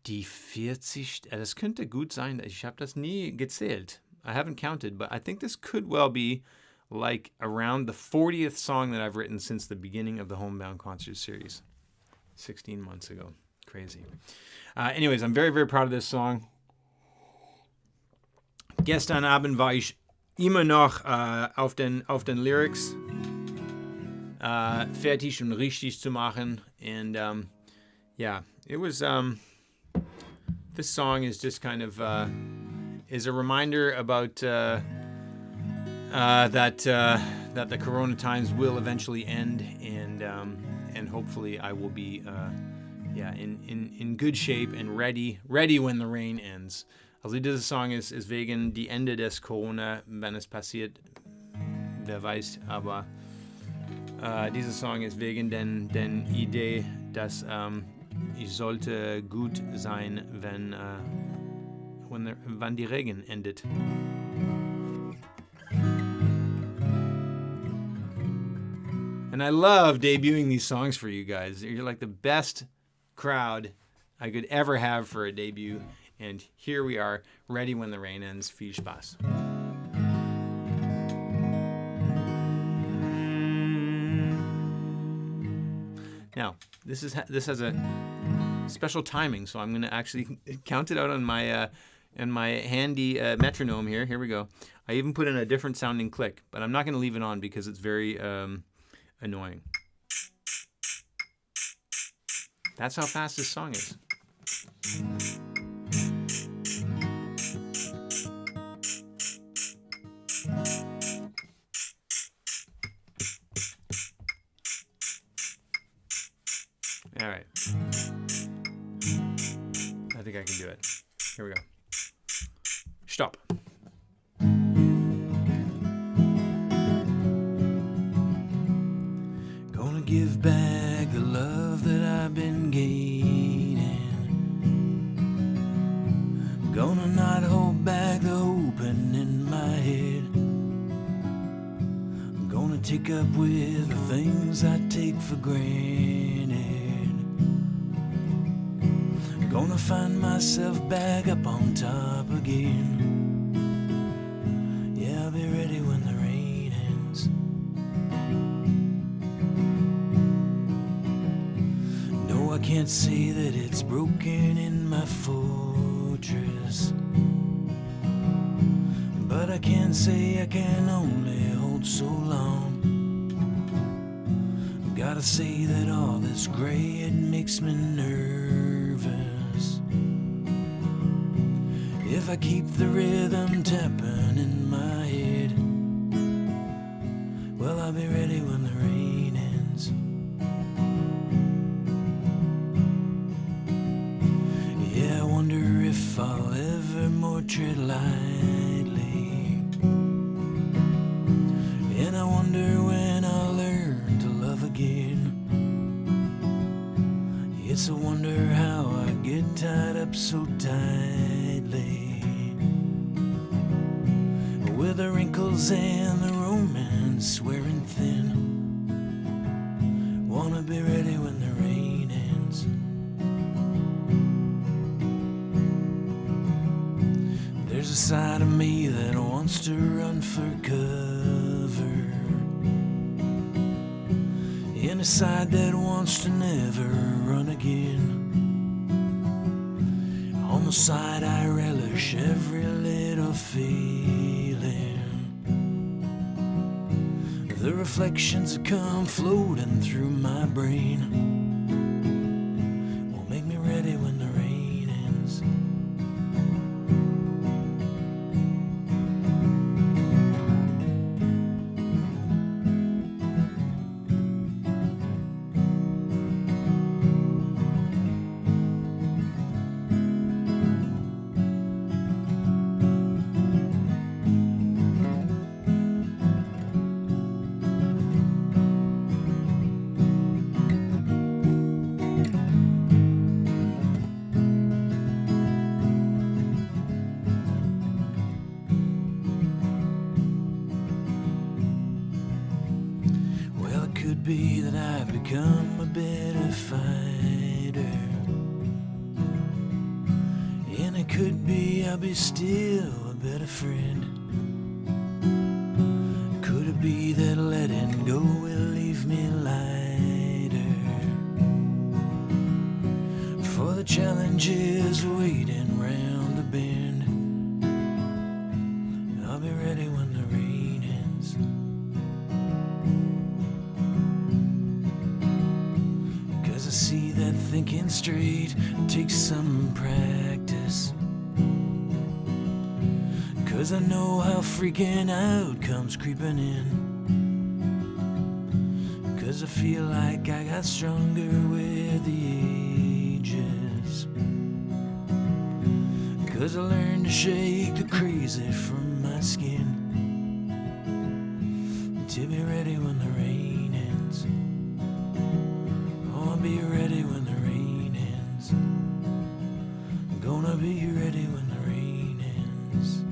die 40, das könnte gut sein. Ich habe das nie gezählt. I haven't counted, but I think this could well be like around the 40th song that I've written since the beginning of the Homebound Concert Series. 16 months ago. Crazy. Anyways, I'm very, very proud of this song. Gestern Abend war ich immer noch auf den Lyrics fertig und richtig zu machen. And it was, this song is just kind of, is a reminder about that the Corona times will eventually end, and hopefully I will be, in good shape and ready when the rain ends. Also diese Song ist wegen die Ende des Corona, wenn es passiert, wer weiß, aber dieser Song ist wegen den Idee, dass ich sollte gut sein, wenn die Regen endet. And I love debuting these songs for you guys. You're like the best crowd I could ever have for a debut. And here we are, ready when the rain ends. Viel Spaß. Now, this has a special timing, so I'm going to actually count it out on my handy metronome here. Here we go. I even put in a different sounding click, but I'm not going to leave it on because it's very annoying. That's how fast this song is. All right. I think I can do it. Here we go. Stop. Gonna give back the love that I've been gaining. Gonna not hold back the hoping in my head. I'm gonna take up with the things I take for granted. Gonna find myself back up on top again. Yeah, I'll be ready when the rain ends. No, I can't say that it's broken in my fortress, but I can say I can only hold so long. Gotta say that all this gray, it makes me nervous. If I keep the rhythm tapping in my head, well, I'll be ready when the rain ends. Yeah, I wonder if I'll ever more tread lightly, and I wonder when I'll learn to love again. It's a wonder how I get tied up so tightly, with the wrinkles and the romance wearing thin. Wanna be ready when the rain ends. There's a side of me that wants to run for cover, and a side that wants to never run again. On the side I relish every little feeling, the reflections that come floating through my brain will make me ready when the rain ends. Be that I've become a better fighter, and it could be I'll be still a better friend. Could it be that letting go will leave me lighter for the challenges waiting round the bend? I'll be ready when the rain ends. I see that thinking straight takes some practice, 'cause I know how freaking out comes creeping in, 'cause I feel like I got stronger with the ages, 'cause I learned to shake the crazy from my skin, to be ready when the rain ends. I'll be ready when the rain ends. I'm gonna be ready when the rain ends.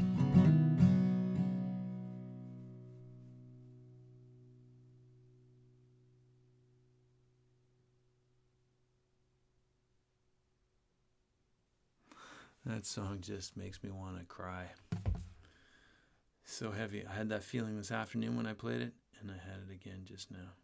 That song just makes me want to cry. So heavy. I had that feeling this afternoon when I played it, and I had it again just now.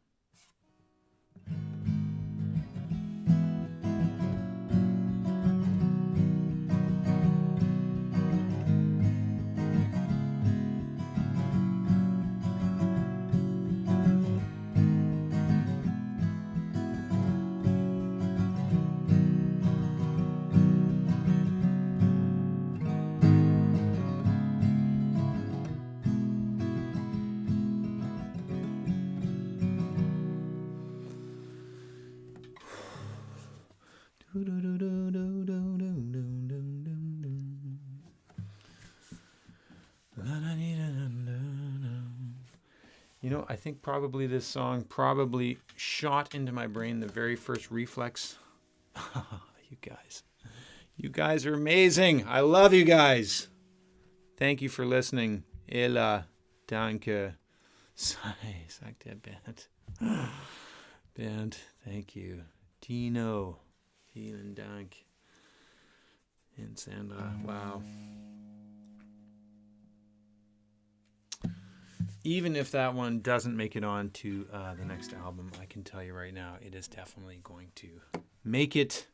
You know, I think probably this song probably shot into my brain the very first reflex. You guys. You guys are amazing. I love you guys. Thank you for listening. Ella, danke. Sei, sagt der Bernd. Bernd, thank you. Tino, vielen Dank. And Sandra, wow. Even if that one doesn't make it on to the next album, I can tell you right now, it is definitely going to make it.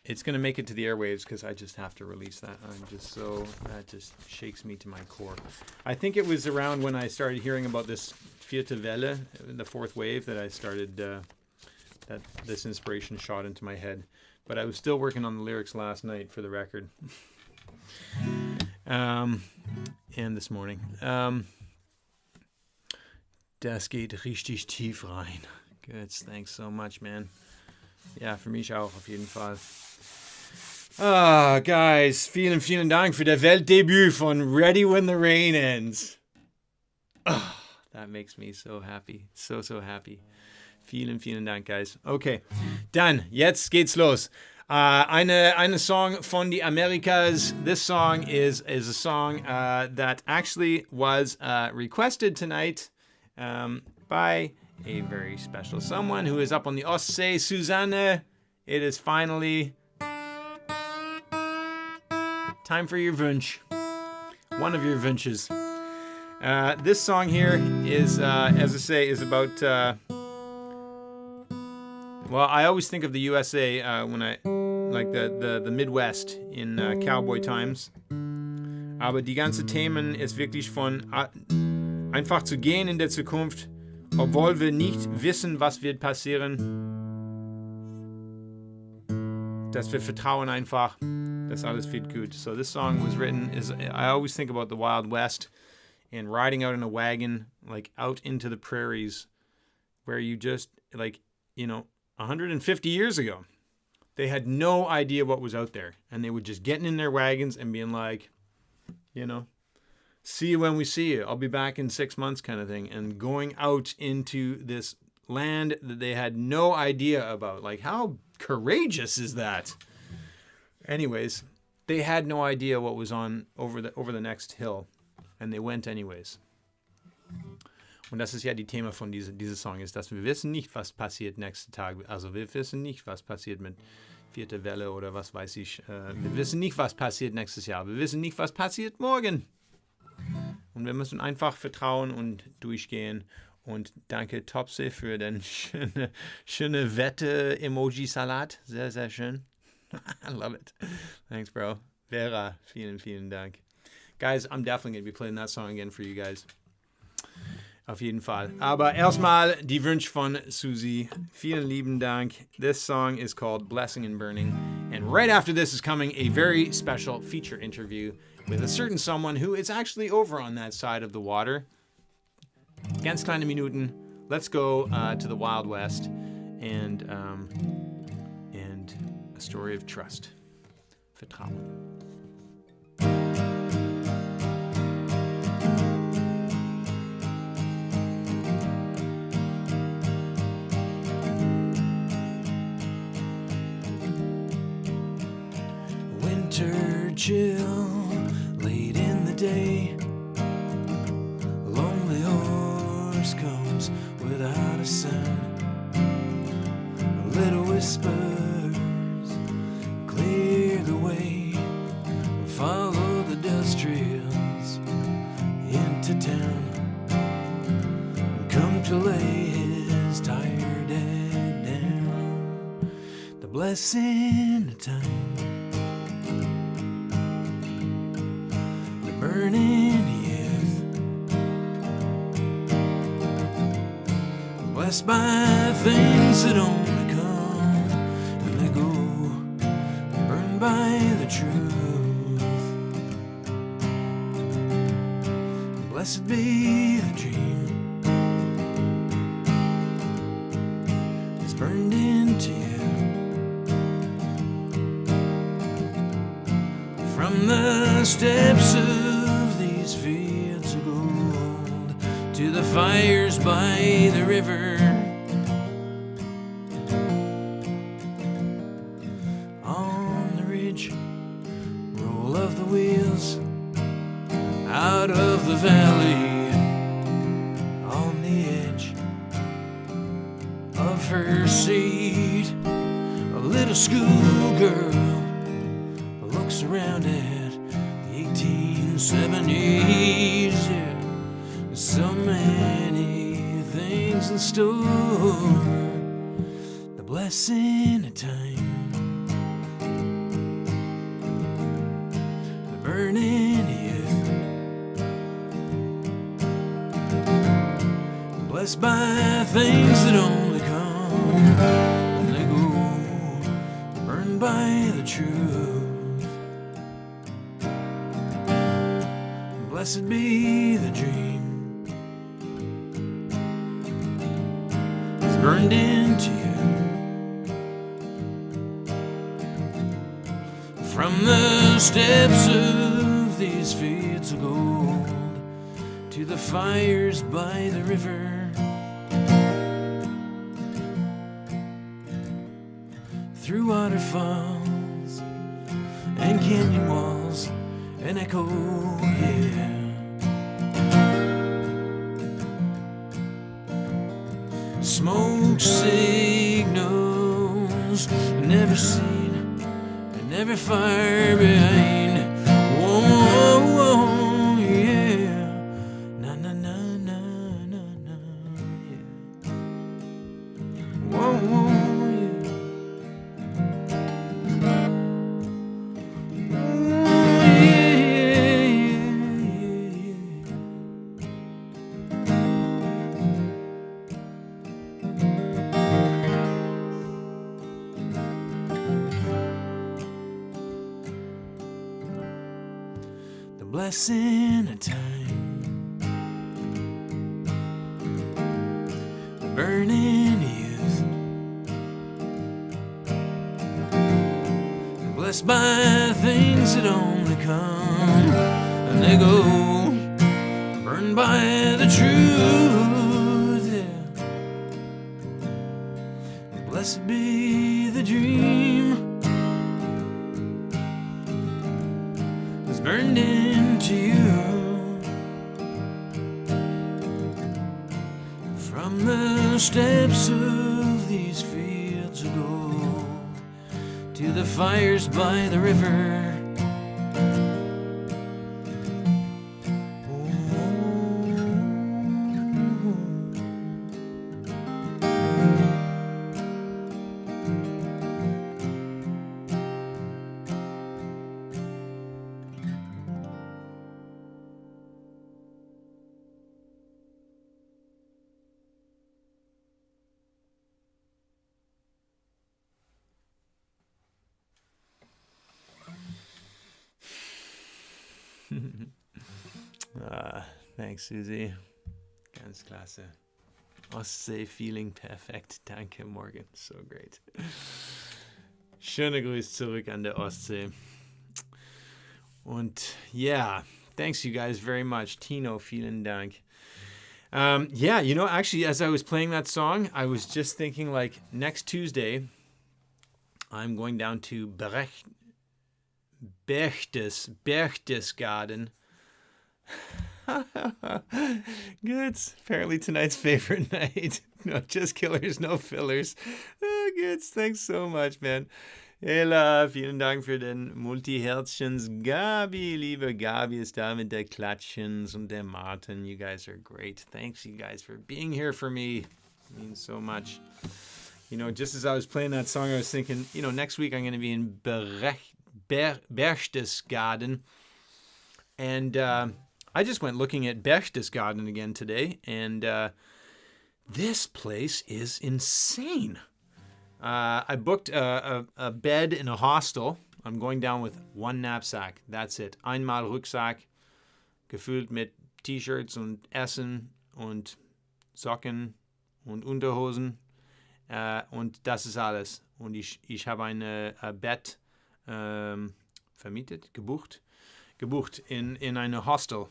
It's going to make it to the airwaves because I just have to release that. That just shakes me to my core. I think it was around when I started hearing about this vierte Welle, the fourth wave, that I started, that this inspiration shot into my head. But I was still working on the lyrics last night for the record. And this morning. Das geht richtig tief rein. Good, thanks so much, man. Ja, für mich auch auf jeden Fall. Guys, vielen, vielen Dank für das Weltdebüt von Ready When the Rain Ends. That makes me so happy. So, so happy. Vielen, vielen Dank, guys. Okay, dann, jetzt geht's los. Eine Song von the Americas. This song is a song that actually was requested tonight by a very special someone who is up on the Ostsee, Susanne. It is finally time for your Wunsch. One of your Wünsches. This song here is, as I say, is about... well, I always think of the USA when I... like the Midwest in Cowboy Times. Aber die ganze Themen ist wirklich von einfach zu gehen in der Zukunft, obwohl wir nicht wissen, was wird passieren. Dass wir vertrauen einfach, dass alles wird gut. So this song was written, I always think about the Wild West and riding out in a wagon, like out into the prairies, where you just, like, 150 years ago, they had no idea what was out there. And they were just getting in their wagons and being like, see you when we see you. I'll be back in 6 months kind of thing. And going out into this land that they had no idea about. Like, how courageous is that? Anyways, they had no idea what was on over the next hill. And they went anyways. Und das ist ja die Thema von dieser Song, ist, dass wir wissen nicht, was passiert nächsten Tag. Also wir wissen nicht, was passiert mit vierte Welle oder was weiß ich. Wir wissen nicht, was passiert nächstes Jahr. Wir wissen nicht, was passiert morgen. Und wir müssen einfach vertrauen und durchgehen. Und danke Topsy für den schöne Wette-Emoji-Salat. Sehr, sehr schön. I love it. Thanks, bro. Vera, vielen, vielen Dank. Guys, I'm definitely going to be playing that song again for you guys. Auf jeden Fall. Aber erstmal die Wünsche von Susie. Vielen lieben Dank. This song is called Blessing and Burning. And right after this is coming a very special feature interview with a certain someone who is actually over on that side of the water. Ganz kleine Minuten. Let's go to the Wild West and a story of trust. Vertrauen. Winter chill, late in the day. A lonely horse comes without a sound. A little whispers clear the way. Follow the dust trails into town. Come to lay his tired head down. The blessing of time. Burning youth, blessed by things that only come and they go, burned by the truth. Blessed be the dream that's burned into you. the steps of these fields of gold to the fires by the river. On the ridge, roll of the wheels out of the valley. On the edge of her seat, a little schoolgirl looks around at the 1870s. Yeah. So many things in store. The blessing of time, the burning youth, blessed by things that only come and they go, burned by the truth. Blessed be the dream that's burned into you. From the steps of these fields of gold to the fires by the river, through waterfalls and canyon walls, an echo, yeah. Smoke signals never seen and never far behind. Whoa, whoa, yeah. Na na na na na na, yeah. Whoa, whoa, yeah. Blessing of time, the burning youth, blessed by things that only come and they go, burned by the truth, yeah. Blessed be the dream that's burned into you. From the steps of these fields of gold to the fires by the river. Thanks, Susie. Ganz klasse. Ostsee-Feeling perfekt. Danke, Morgan. So great. Schöne Grüße zurück an der Ostsee. Und yeah, thanks you guys very much. Tino, vielen Dank. Yeah, you know, actually, as I was playing that song, I was just thinking, like, next Tuesday, I'm going down to Berchtesgaden. Good. Apparently tonight's favorite night. No, just killers, no fillers. Oh, good. Thanks so much, man. Ella, vielen Dank für den Multi-Herzchens. Gabi, liebe Gabi ist da mit der Klatschens und der Martin. You guys are great. Thanks, you guys, for being here for me. It means so much. You know, just as I was playing that song, I was thinking, you know, next week I'm going to be in Berchtesgaden. And I just went looking at Berchtesgaden again today, and this place is insane. I booked a bed in a hostel. I'm going down with one knapsack. That's it. Einmal Rucksack, gefüllt mit T-Shirts und Essen und Socken und Unterhosen. Und das ist alles. Und ich habe ein Bett vermietet, gebucht gebucht in eine Hostel,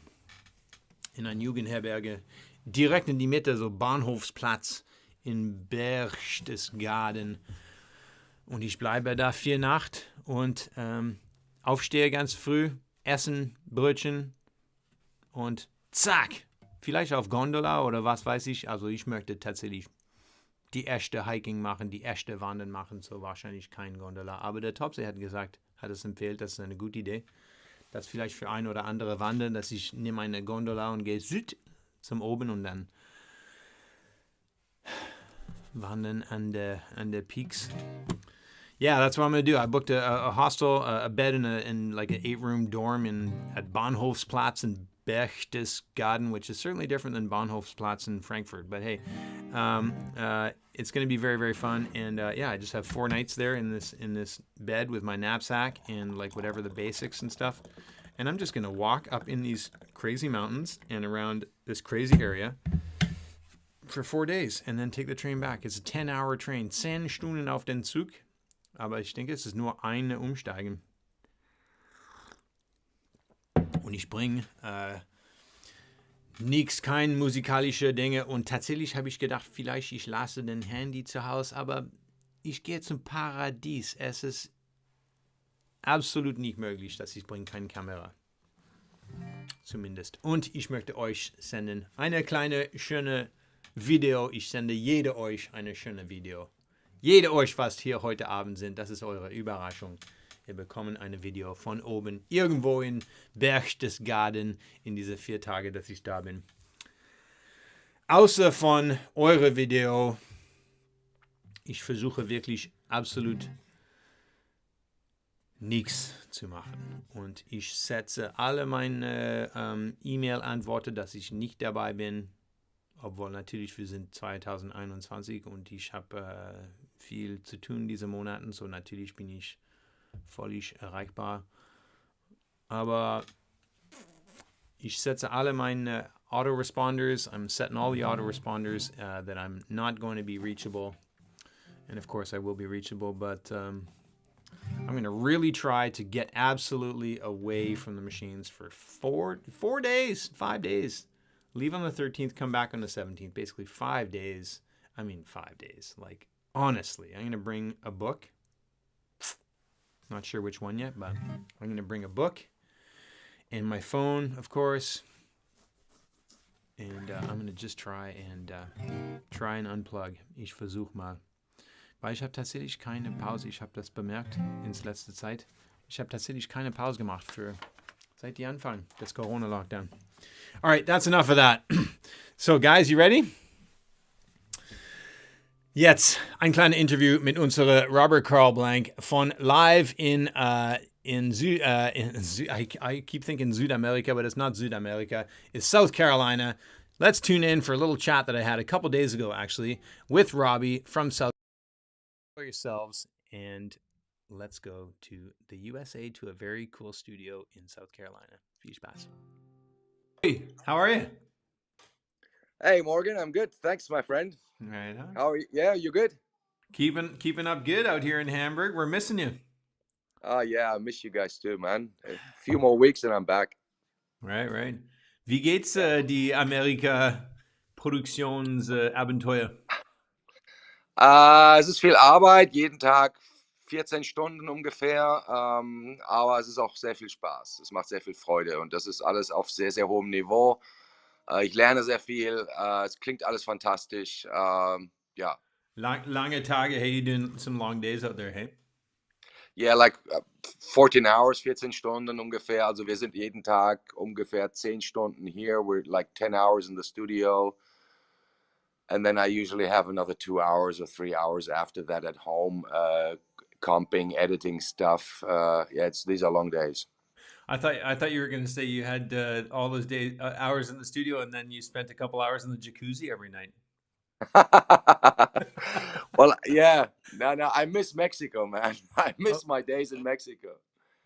in eine Jugendherberge, direkt in die Mitte, so Bahnhofsplatz in Berchtesgaden. Und ich bleibe da 4 Nacht und aufstehe ganz früh, essen, Brötchen und zack, vielleicht auf Gondola oder was weiß ich. Also ich möchte tatsächlich die erste Hiking machen, die erste Wandern machen, so wahrscheinlich kein Gondola. Aber der Topsy hat gesagt, hat es empfiehlt, das ist eine gute Idee. Das vielleicht für ein oder andere Wandern, dass ich nehme eine Gondola und gehe zum oben und dann wandern an der Peaks. Yeah, that's what I'm gonna do. I booked a hostel, a bed in like an 8-room dorm at Bahnhofsplatz in Berchtesgaden, which is certainly different than Bahnhofsplatz in Frankfurt. But hey, it's gonna be very, very fun. And yeah, I just have 4 nights there in this bed with my knapsack and like whatever the basics and stuff. And I'm just gonna walk up in these crazy mountains and around this crazy area for 4 days, and then take the train back. It's a 10-hour train, 10 Stunden auf den Zug. Aber ich denke, es ist nur eine Umsteigen. Und ich bringe nichts, keine musikalische Dinge. Und tatsächlich habe ich gedacht, vielleicht ich lasse den Handy zu Hause, aber ich gehe zum Paradies. Es ist absolut nicht möglich, dass ich bringe keine Kamera. Zumindest. Und ich möchte euch senden eine kleine, schöne Video. Ich sende jede euch eine schöne Video. Jede euch fast hier heute Abend sind, das ist eure Überraschung. Wir bekommen ein Video von oben, irgendwo in Berchtesgaden, in diese 4 Tage, dass ich da bin. Außer von eure Video, ich versuche wirklich absolut nichts zu machen. Und ich setze alle meine E-Mail-Antworten, dass ich nicht dabei bin. Obwohl natürlich, wir sind 2021 und ich habe viel zu tun diese Monaten, so natürlich bin ich völlig erreichbar. Aber ich setze alle meine autoresponders, I'm setting all the autoresponders that I'm not going to be reachable. And of course I will be reachable, but I'm going to really try to get absolutely away from the machines for 4 days, 5 days. Leave on the 13th, come back on the 17th. Basically 5 days. I mean 5 days. Like, honestly, I'm going to bring a book. Not sure which one yet, but I'm going to bring a book and my phone, of course. And I'm going to just try and unplug. Ich versuche mal. Weil ich habe tatsächlich keine Pause. Ich habe das bemerkt in letzter Zeit. Ich habe tatsächlich keine Pause gemacht seit die Anfang des Corona-Lockdown. All right, that's enough of that. So, guys, you ready? Jetzt ein kleines Interview mit unserer Robert Carl Blank von live in I keep thinking Südamerika, but it's not Südamerika. It's South Carolina. Let's tune in for a little chat that I had a couple days ago, actually, with Robbie from South Carolina. Yourselves, and let's go to the USA to a very cool studio in South Carolina. Viel Spaß. Hey, how are you? Hey, Morgan, I'm good. Thanks, my friend. Right on. How are you? Yeah, you good? Keeping up good out here in Hamburg. We're missing you. Oh, yeah, I miss you guys too, man. A few more weeks and I'm back. Right. Wie geht's die Amerika-Produktionsabenteuer? Es ist viel Arbeit, jeden Tag 14 Stunden ungefähr, aber es ist auch sehr viel Spaß. Es macht sehr viel Freude und das ist alles auf sehr, sehr hohem Niveau. Ich lerne sehr viel, es klingt alles fantastisch. Ja. Lange Tage, hey, you doing some long days out there, hey? Yeah, like 14 hours, 14 Stunden ungefähr. Also wir sind jeden Tag ungefähr 10 Stunden hier. We're like 10 hours in the studio. And then I usually have another 2 hours or 3 hours after that at home, comping, editing stuff. Yeah, these are long days. I thought you were going to say you had all those days, hours in the studio, and then you spent a couple hours in the jacuzzi every night. Well, yeah. No, I miss Mexico, man. I miss my days in Mexico.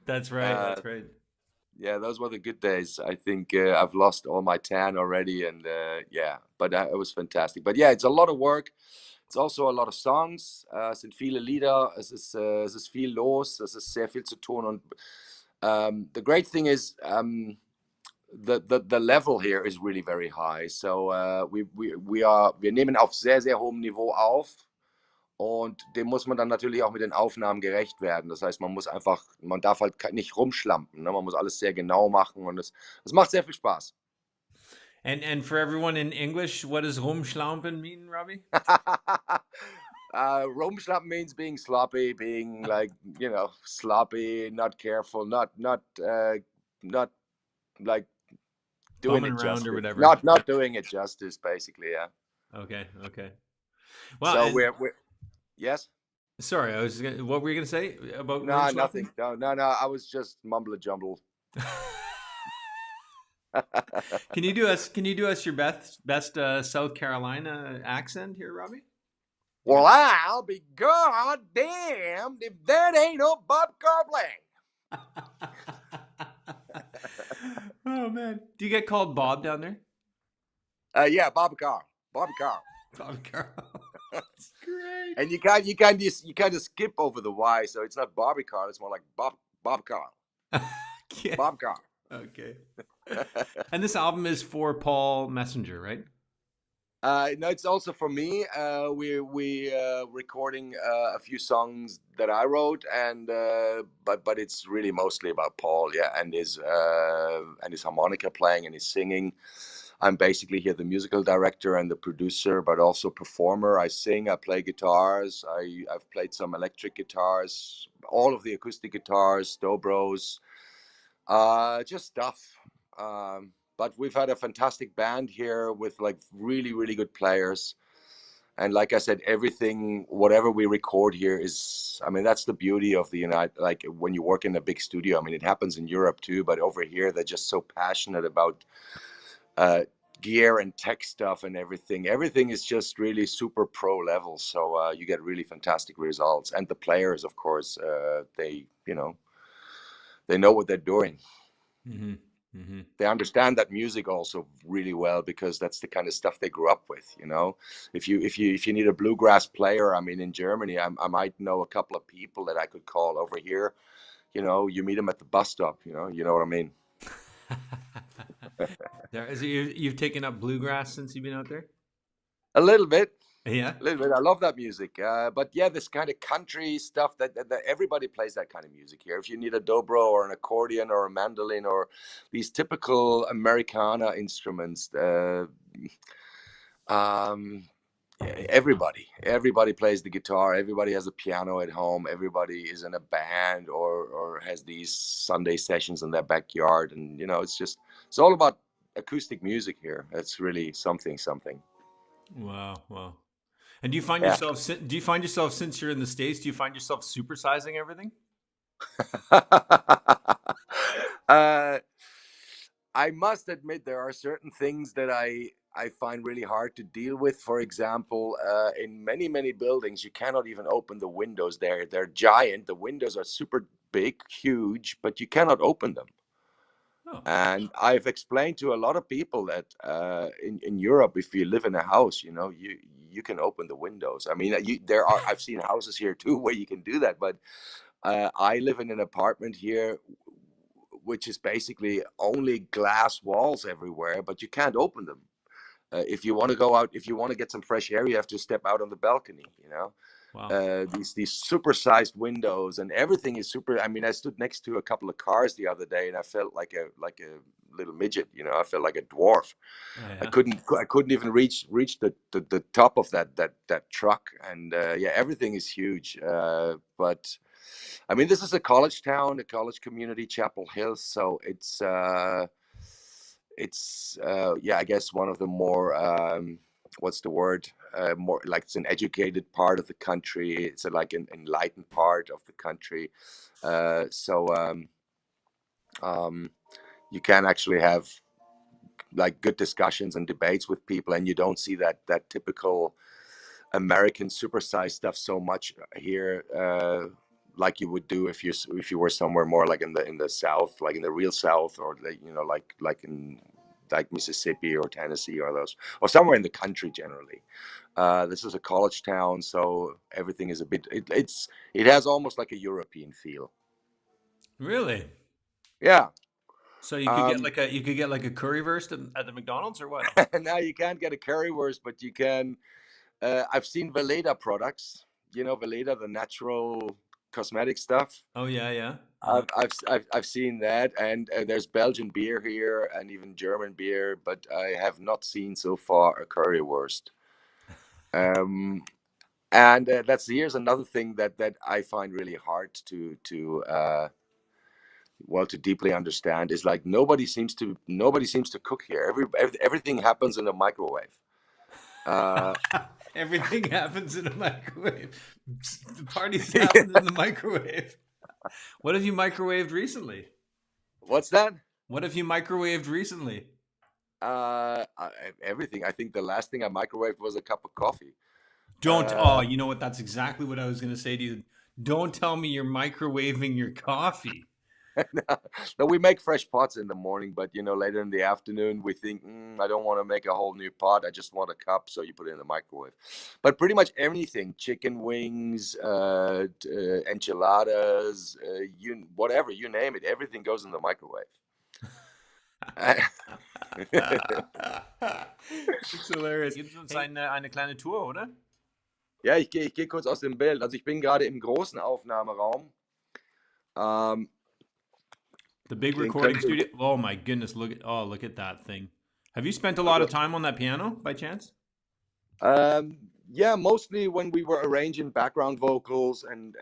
That's right. That's right. Yeah, those were the good days. I think I've lost all my tan already, and yeah, but it was fantastic. But yeah, it's a lot of work. It's also a lot of songs. Es sind viele Lieder. Es ist viel los. Es ist sehr viel zu tun und The great thing is the level here is really very high. So wir nehmen auf sehr, sehr hohem Niveau auf. Und dem muss man dann natürlich auch mit den Aufnahmen gerecht werden. Das heißt, man darf halt nicht rumschlampen. Ne? Man muss alles sehr genau machen und es macht sehr viel Spaß. And for everyone in English, what does rumschlampen mean, Robbie? Rumschlampen means being sloppy, being like, sloppy, not careful, not like doing Bumming it around justice. or whatever. Not doing it justice, basically, yeah. Okay. Well, so we're yes. Sorry, what were you gonna say about No, rumschlampen? nothing. No. I was just mumble jumble. Can you do us your best South Carolina accent here, Robbie? Well, I'll be goddamned if that ain't no Bob Carplay. Oh man, do you get called Bob down there? Yeah, Bob Carl. Bob Carl. That's great. And you kind of skip over the Y, so it's not Bobby Carl. It's more like Bob Carl. Yeah. Bob Carl. Okay. And this album is for Paul Messenger, right? No, it's also for me. We recording a few songs that I wrote, and but it's really mostly about Paul, yeah, and his harmonica playing and his singing. I'm basically here the musical director and the producer, but also performer. I sing, I play guitars. I've played some electric guitars, all of the acoustic guitars, dobros, just stuff. But we've had a fantastic band here with like really, really good players. And like I said, everything, whatever we record here is, I mean, that's the beauty of the United, like when you work in a big studio. I mean, it happens in Europe too, but over here, they're just so passionate about gear and tech stuff and everything. Everything is just really super pro level. So you get really fantastic results. And the players, of course, they know what they're doing. Mm-hmm. Mm-hmm. They understand that music also really well because that's the kind of stuff they grew up with. If you need a bluegrass player, I mean, in Germany, I might know a couple of people that I could call over here. You meet them at the bus stop. You know what I mean. You've taken up bluegrass since you've been out there? A little bit. Yeah. A little bit. I love that music. But yeah, this kind of country stuff that everybody plays that kind of music here. If you need a dobro or an accordion or a mandolin or these typical Americana instruments, everybody plays the guitar. Everybody has a piano at home. Everybody is in a band or has these Sunday sessions in their backyard. And, it's all about acoustic music here. It's really something. Wow. And do you find yourself since you're in the States, do you find yourself supersizing everything? I must admit there are certain things that I find really hard to deal with. For example, in many, many buildings, you cannot even open the windows there. They're giant. The windows are super big, huge, but you cannot open them. Oh. And I've explained to a lot of people that in Europe, if you live in a house, you can open the windows. I mean, I've seen houses here too where you can do that, but I live in an apartment here, which is basically only glass walls everywhere, but you can't open them. If you want to go out, if you want to get some fresh air, you have to step out on the balcony. Wow. These super-sized windows and everything is super. I mean, I stood next to a couple of cars the other day and I felt like a little midget. I felt like a dwarf. Oh, yeah. I couldn't even reach the top of that truck. And yeah, everything is huge. But I mean, this is a college town, a college community, Chapel Hill. So it's yeah, I guess one of the more what's the word? More like it's an educated part of the country. It's like an enlightened part of the country. So you can actually have like good discussions and debates with people, and you don't see that typical American supersized stuff so much here, like you would do if you were somewhere more like in the South, like in the real South, or like in like Mississippi or Tennessee or somewhere in the country generally. This is a college town, so everything is a bit. It has almost like a European feel. Really? Yeah. So you could get like a currywurst at the McDonald's or what? Now you can't get a currywurst, but you can. I've seen Veleda products. You know, Veleda, the natural cosmetic stuff. Oh yeah. I've seen that, and there's Belgian beer here, and even German beer, but I have not seen so far a currywurst. Um, and that's here's another thing that I find really hard to deeply understand is like nobody seems to cook here. Everything happens in a microwave. Uh, Everything happens in a microwave. The parties happen in the microwave. What have you microwaved recently? what's that? What have you microwaved recently? Everything. I think the last thing I microwaved was a cup of coffee. Don't. Oh, Uh, you know what? That's exactly what I was going to say to you. Don't tell me you're microwaving your coffee. no, we make fresh pots in the morning, but later in the afternoon, we think, I don't want to make a whole new pot. I just want a cup, so you put it in the microwave. But pretty much everything, chicken wings, enchiladas, whatever, you name it, everything goes in the microwave. It's hilarious. Gibst uns eine kleine Tour, oder? Ja, ich geh kurz aus dem Bild. Also ich bin gerade im großen Aufnahmeraum. The big Den recording könnt ihr- studio. Oh my goodness! Look at that thing. Have you spent a lot of time on that piano by chance? Yeah, mostly when we were arranging background vocals and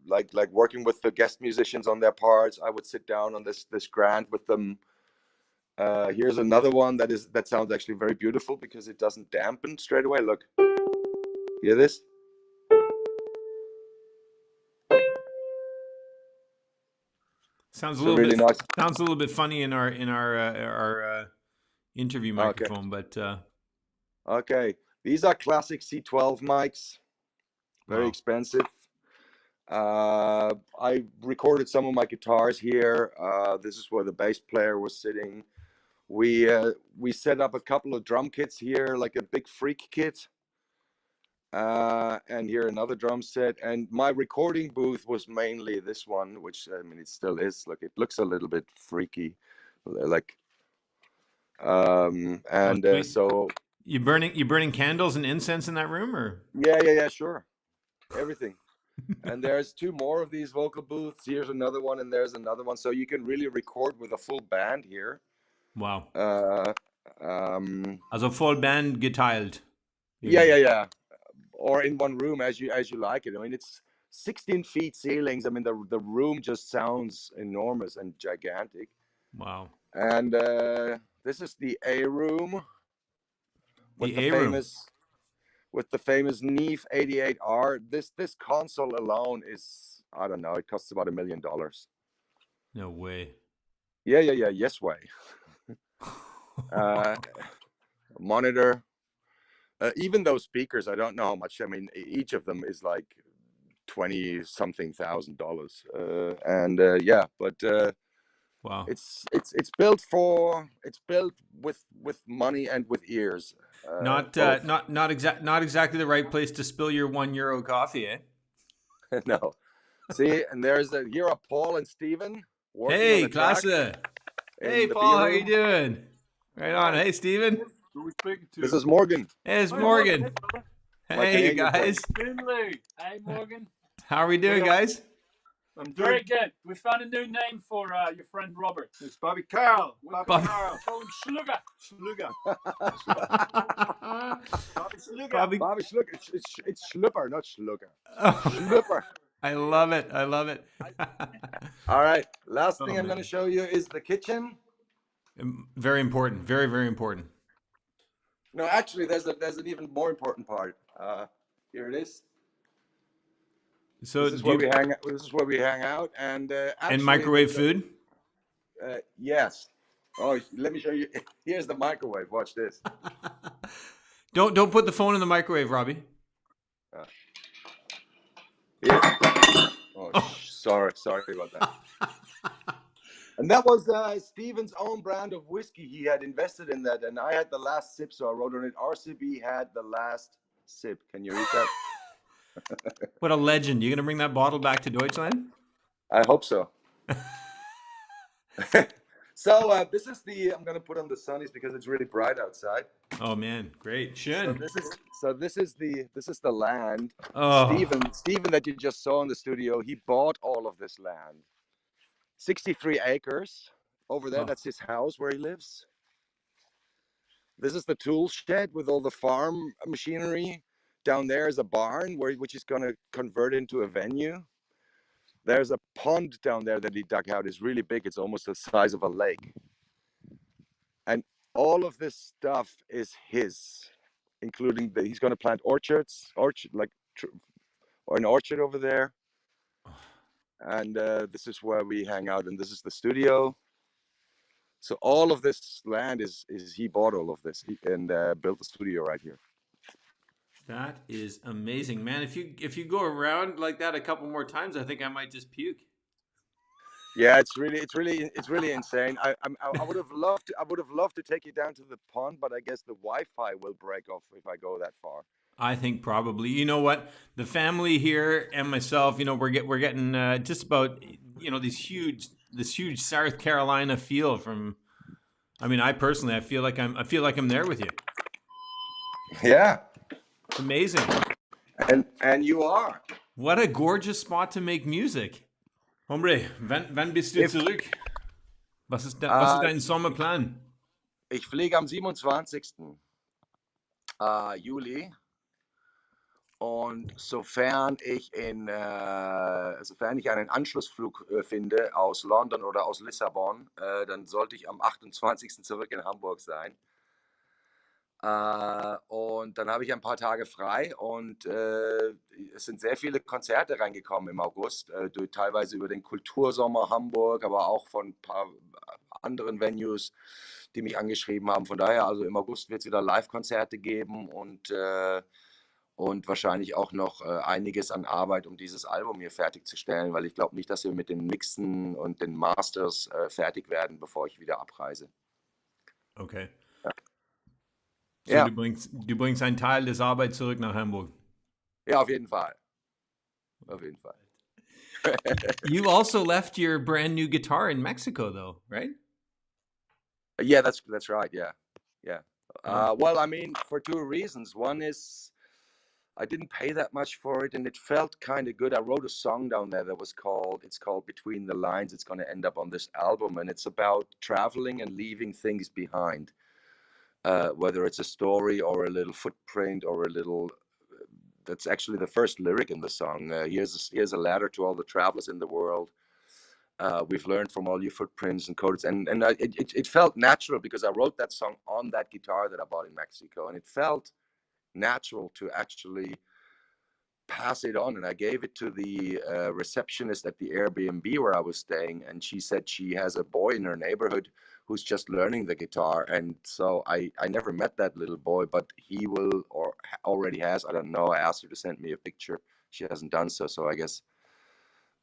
like working with the guest musicians on their parts, I would sit down on this grand with them. Here's another one that sounds actually very beautiful because it doesn't dampen straight away. Look, hear this? Sounds a It's a little really bit nice. sounds a little bit funny in our interview Okay. microphone, but Okay, these are classic C12 mics, very wow. expensive. I recorded some of my guitars here. This is where the bass player was sitting. We set up a couple of drum kits here, like a big freak kit. And here another drum set. And my recording booth was mainly this one, which I mean it still is. Look, it looks a little bit freaky, like. And Sweet. so You burning candles and incense in that room, or yeah, sure, everything. And there's two more of these vocal booths. Here's another one, and there's another one. So you can really record with a full band here. wow? Um, Also voll Band geteilt. yeah. Or in one room as you like it. I mean, it's 16 feet ceilings. I mean, the room just sounds enormous and gigantic. Wow. And this is the A room with The A room. the famous Neve 88R. This console alone is, I don't know, it costs about $1 million. No way. Yeah. Yes way. Monitor. Even those speakers, I don't know how much. I mean, each of them is like 20 something $1,000. Yeah, but Wow. it's built with money and with ears. Not exactly the right place to spill your €1 coffee, eh? No. See, and here are Paul and Steven working on Hey, the track klasse. in Hey, the Paul, B how you room. doing? Right on. Hey, Steven. Who are we speaking to? This is Morgan. Hey, it's Morgan. My Hey, Canadian guys. Finley. Hey, Morgan. How are we doing, guys? I'm very good. We found a new name for your friend Robert. It's Bobby Carl. Bobby. Carl. Call him Schlugger. Schlugger. Bobby Schlugger. Bobby. Bobby Schlugger. It's Schlupper, not Schlugger. Oh, Schlupper. I love it. I love it. All right. Last thing Oh, I'm man. going to show you is the kitchen. Very important. Very, very important. No, actually, there's an even more important part. Here it is. So This is where we hang. This is where we hang out, and actually, and microwave food. Yes. Oh, let me show you. Here's the microwave. Watch this. Don't put the phone in the microwave, Robbie. Here. Oh, sorry about that. And that was Steven's own brand of whiskey. He had invested in that, and I had the last sip, so I wrote on it, RCB had the last sip. Can you read that? What a legend. You gonna bring that bottle back to Deutschland? I hope so. So this is I'm gonna put on the sunnies because it's really bright outside. Oh man, great. So Schön. this is the land. Oh, Steven that you just saw in the studio, he bought all of this land. 63 acres. Over there, Oh. that's his house where he lives. This is the tool shed with all the farm machinery. Down there is a barn which he's gonna convert into a venue. There's a pond down there that he dug out. It's really big. It's almost the size of a lake. And all of this stuff is his, including he's going to plant or an orchard over there. And this is where we hang out, and this is the studio. So all of this land is he bought all of this and built the studio right here. that is amazing, man. If you go around like that a couple more times, I think I might just puke. Yeah, it's really insane. I would have loved to take you down to the pond, but I guess the Wi-Fi will break off if I go that far. I think probably. You know what? The family here and myself, we're getting just about this huge South Carolina feel from. I mean, I feel like I'm there with you. Yeah, It's amazing. and you are. What a gorgeous spot to make music. Hombre, wann bist du zurück? Was ist dein Sommerplan? Ich fliege am 27. Juli. Und sofern ich einen Anschlussflug finde aus London oder aus Lissabon, dann sollte ich am 28. zurück in Hamburg sein. Und dann habe ich ein paar Tage frei und es sind sehr viele Konzerte reingekommen im August, teilweise über den Kultursommer Hamburg, aber auch von ein paar anderen Venues, die mich angeschrieben haben. Von daher, also im August wird es wieder Live-Konzerte geben und wahrscheinlich auch noch einiges an Arbeit, um dieses Album hier fertigzustellen, weil ich glaube nicht, dass wir mit den Mixen und den Masters fertig werden, bevor ich wieder abreise. Okay. So, Ja. du bringst einen Teil des Arbeit zurück nach Hamburg. Ja, auf jeden Fall. Auf jeden Fall. You also left your brand new guitar in Mexico, though, right? Yeah, that's right. Yeah. Well, I mean, for two reasons. One is I didn't pay that much for it, and it felt kind of good. I wrote a song down there that it's called Between the Lines. It's going to end up on this album, and it's about traveling and leaving things behind. Whether it's a story or a little footprint or a little, that's actually the first lyric in the song. Here's a letter to all the travelers in the world. We've learned from all your footprints and codes, and it felt natural because I wrote that song on that guitar that I bought in Mexico, and it felt natural to actually pass it on. And I gave it to the receptionist at the Airbnb where I was staying, and she said she has a boy in her neighborhood who's just learning the guitar. And so I never met that little boy, but he will or already has. I don't know. I asked her to send me a picture. She hasn't done so. So I guess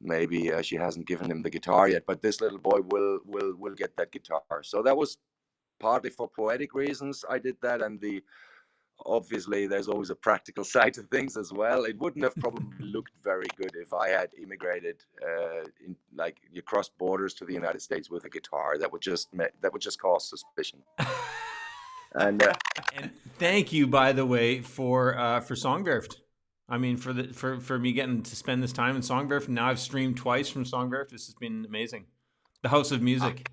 maybe she hasn't given him the guitar yet. But this little boy will get that guitar. So that was partly for poetic reasons I did that, and obviously there's always a practical side to things as well. It wouldn't have probably looked very good if I had immigrated you cross borders to the United States with a guitar. That would just cause suspicion. And thank you, by the way, for Songwerft. I mean, for me getting to spend this time in Songwerft. Now I've streamed twice from Songwerft. This has been amazing. The House of Music.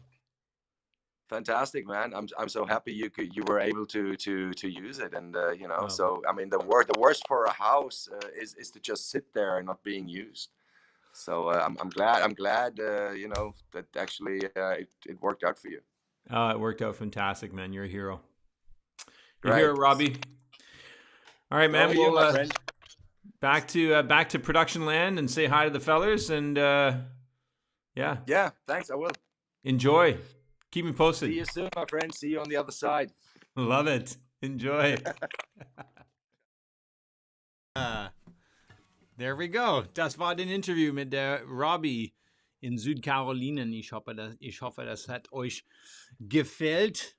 Fantastic, man! I'm so happy you were able to use it, and Oh. So I mean, the worst for a house is to just sit there and not being used. So I'm glad that actually it worked out for you. It worked out fantastic, man. You're a hero. You're a Right. hero, Robbie. All right, man. You, my We'll friend. back to production land and say hi to the fellers, and Yeah, thanks. I will. enjoy. Keep me posted. See you soon, my friend. See you on the other side. Love it. Enjoy. There we go. Das war den Interview mit der Robbie in Südkarolinen. Ich hoffe, das hat euch gefällt.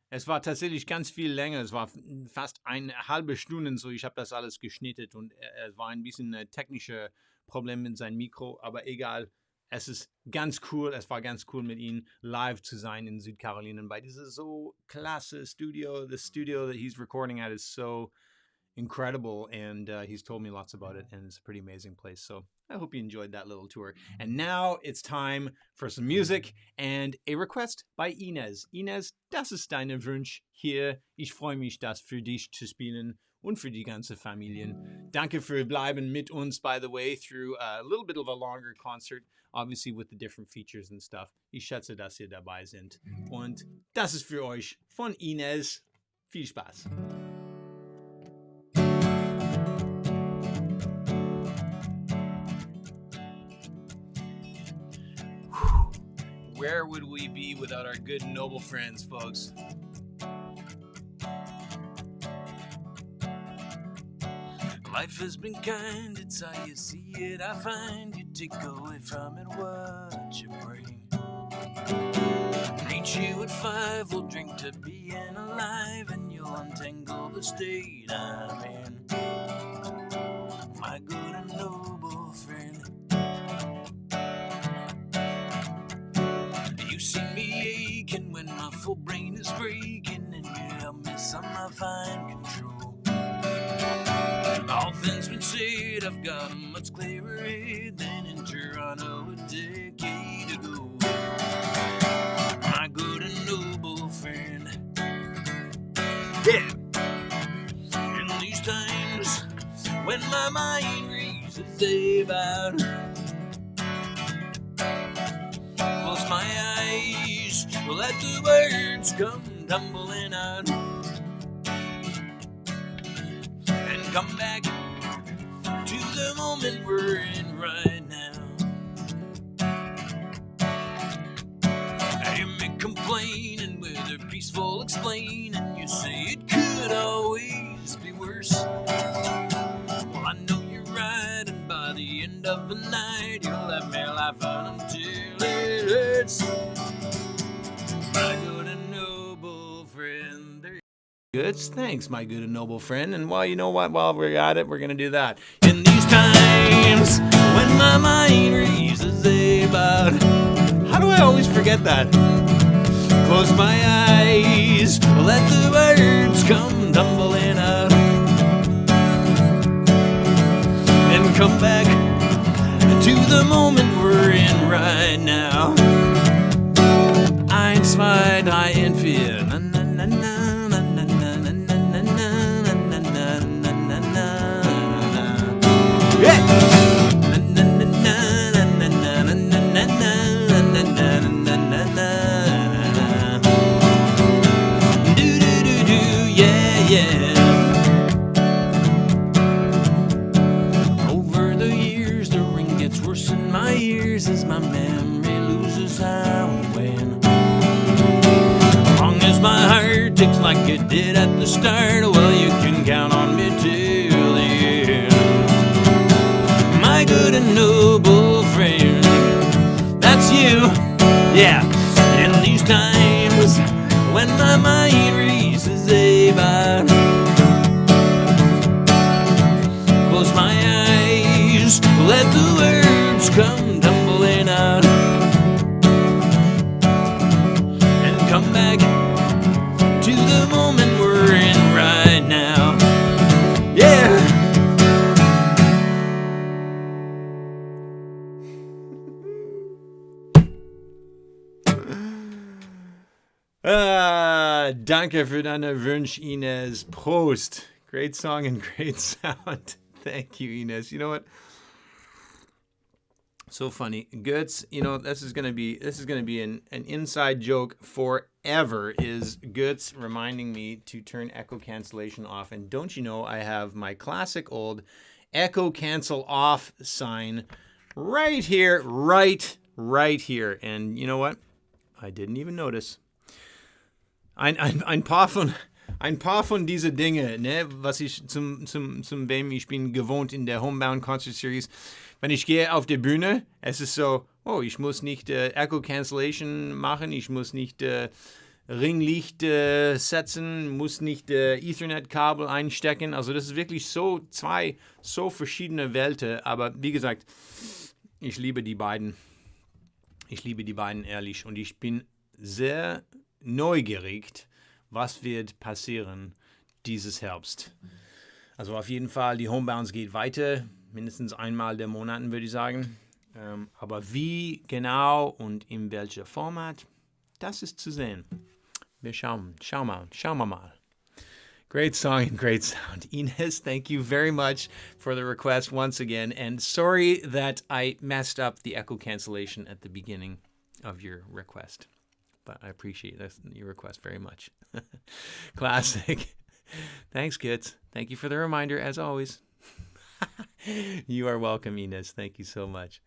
Es war tatsächlich ganz viel länger. Es war fast eine halbe Stunde so. Ich habe das alles geschnitten und es war ein bisschen technische Problem mit seinem Mikro, aber egal. es ist ganz cool, es war ganz cool mit ihm live zu sein in Südcarolina bei diesem so klasse Studio. The studio that he's recording at is so incredible, and he's told me lots about it, and it's a pretty amazing place. So I hope you enjoyed that little tour. And now it's time for some music and a request by Ines. Ines, das ist deine Wunsch hier. Ich freue mich, das für dich zu spielen und für die ganze Familie. Danke für bleiben mit uns, by the way, through a little bit of a longer concert, obviously with the different features and stuff. Ich schätze, dass ihr dabei sind. Und das ist für euch von Ines. Viel Spaß. Where would we be without our good and noble friends, folks? Life has been kind, it's how you see it. I find you take away from it what you bring. Meet you at 5, we'll drink to being alive, and you'll untangle the state I'm in. My good and noble friend, you see me aching when my full brain is breaking, and you help me somehow find control. All things been said, I've got a much clearer head than in Toronto a decade ago. My good and noble friend, yeah. In these times when my mind races about, close my eyes, let the words come tumbling out, and come back to the moment we're in right now. I hear me complaining with a peaceful explaining. You say it could always be worse. Well, I know you're right, and by the end of the night, you'll have me laughing until it hurts. My good and noble friend. There Good. Thanks, my good and noble friend. And well, you know what? While we're at it, we're going to do that. in these times when my mind races about, How do I always forget that? close my eyes, let the words come tumbling out, and come back to the moment we're in right now. 1, 2, 3 und 4. Na, na, na, na, na, na, na, na, na, na, na, na, na, na, na, na. Yeah! Over the years, the ring gets worse in my ears as my memory loses how and when. As long as my heart ticks like it did at the start, well, you can count on me till the end. My good and noble friend, that's you, yeah. In these times when my mind races about, close my eyes, let the words come tumbling out, and come back to the moment we're in right now. Yeah. Danke für deine Wunsch, Ines. Prost. Great song and great sound. Thank you, Ines. You know what? So funny. Götz, you know, this is gonna be an inside joke forever, is Götz reminding me to turn echo cancellation off. And don't you know, I have my classic old echo cancel off sign right here, right here. And you know what? I didn't even notice. Ein paar von diese Dinge, ne, was ich zum Wem, ich bin gewohnt in der Homebound Concert Series. Wenn ich gehe auf die Bühne, es ist so, oh, ich muss nicht Echo Cancellation machen, ich muss nicht Ringlicht setzen, muss nicht Ethernet-Kabel einstecken. Also das ist wirklich so zwei so verschiedene Welten. Aber wie gesagt, ich liebe die beiden. Ich liebe die beiden ehrlich und ich bin sehr neugierig, was wird passieren dieses Herbst. Also auf jeden Fall, die Homebounds geht weiter, mindestens einmal der Monaten, würde ich sagen. Aber wie genau und in welcher Format, das ist zu sehen. Wir schauen wir mal. Great song and great sound. Ines, thank you very much for the request once again. And sorry that I messed up the echo cancellation at the beginning of your request. But I appreciate your request very much. Classic. Thanks, kids. Thank you for the reminder, as always. You are welcome, Ines. Thank you so much.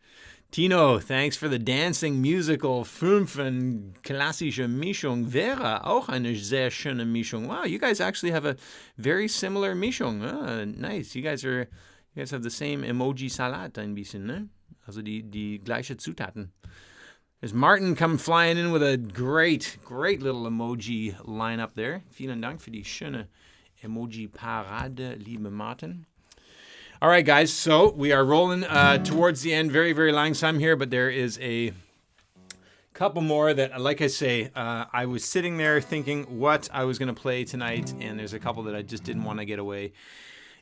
Tino, thanks for the dancing musical Fünfen klassische Mischung. Vera, auch eine sehr schöne Mischung. Wow, you guys actually have a very similar Mischung. Nice. You guys have the same emoji Salat ein bisschen, ne? Also die gleiche Zutaten. There's Martin come flying in with a great little emoji lineup there. Vielen Dank für die schöne Emoji-Parade, liebe Martin. All right, guys, so we are rolling towards the end, very, very langsam here, but there is a couple more that, like I say, I was sitting there thinking what I was going to play tonight, and there's a couple that I just didn't want to get away.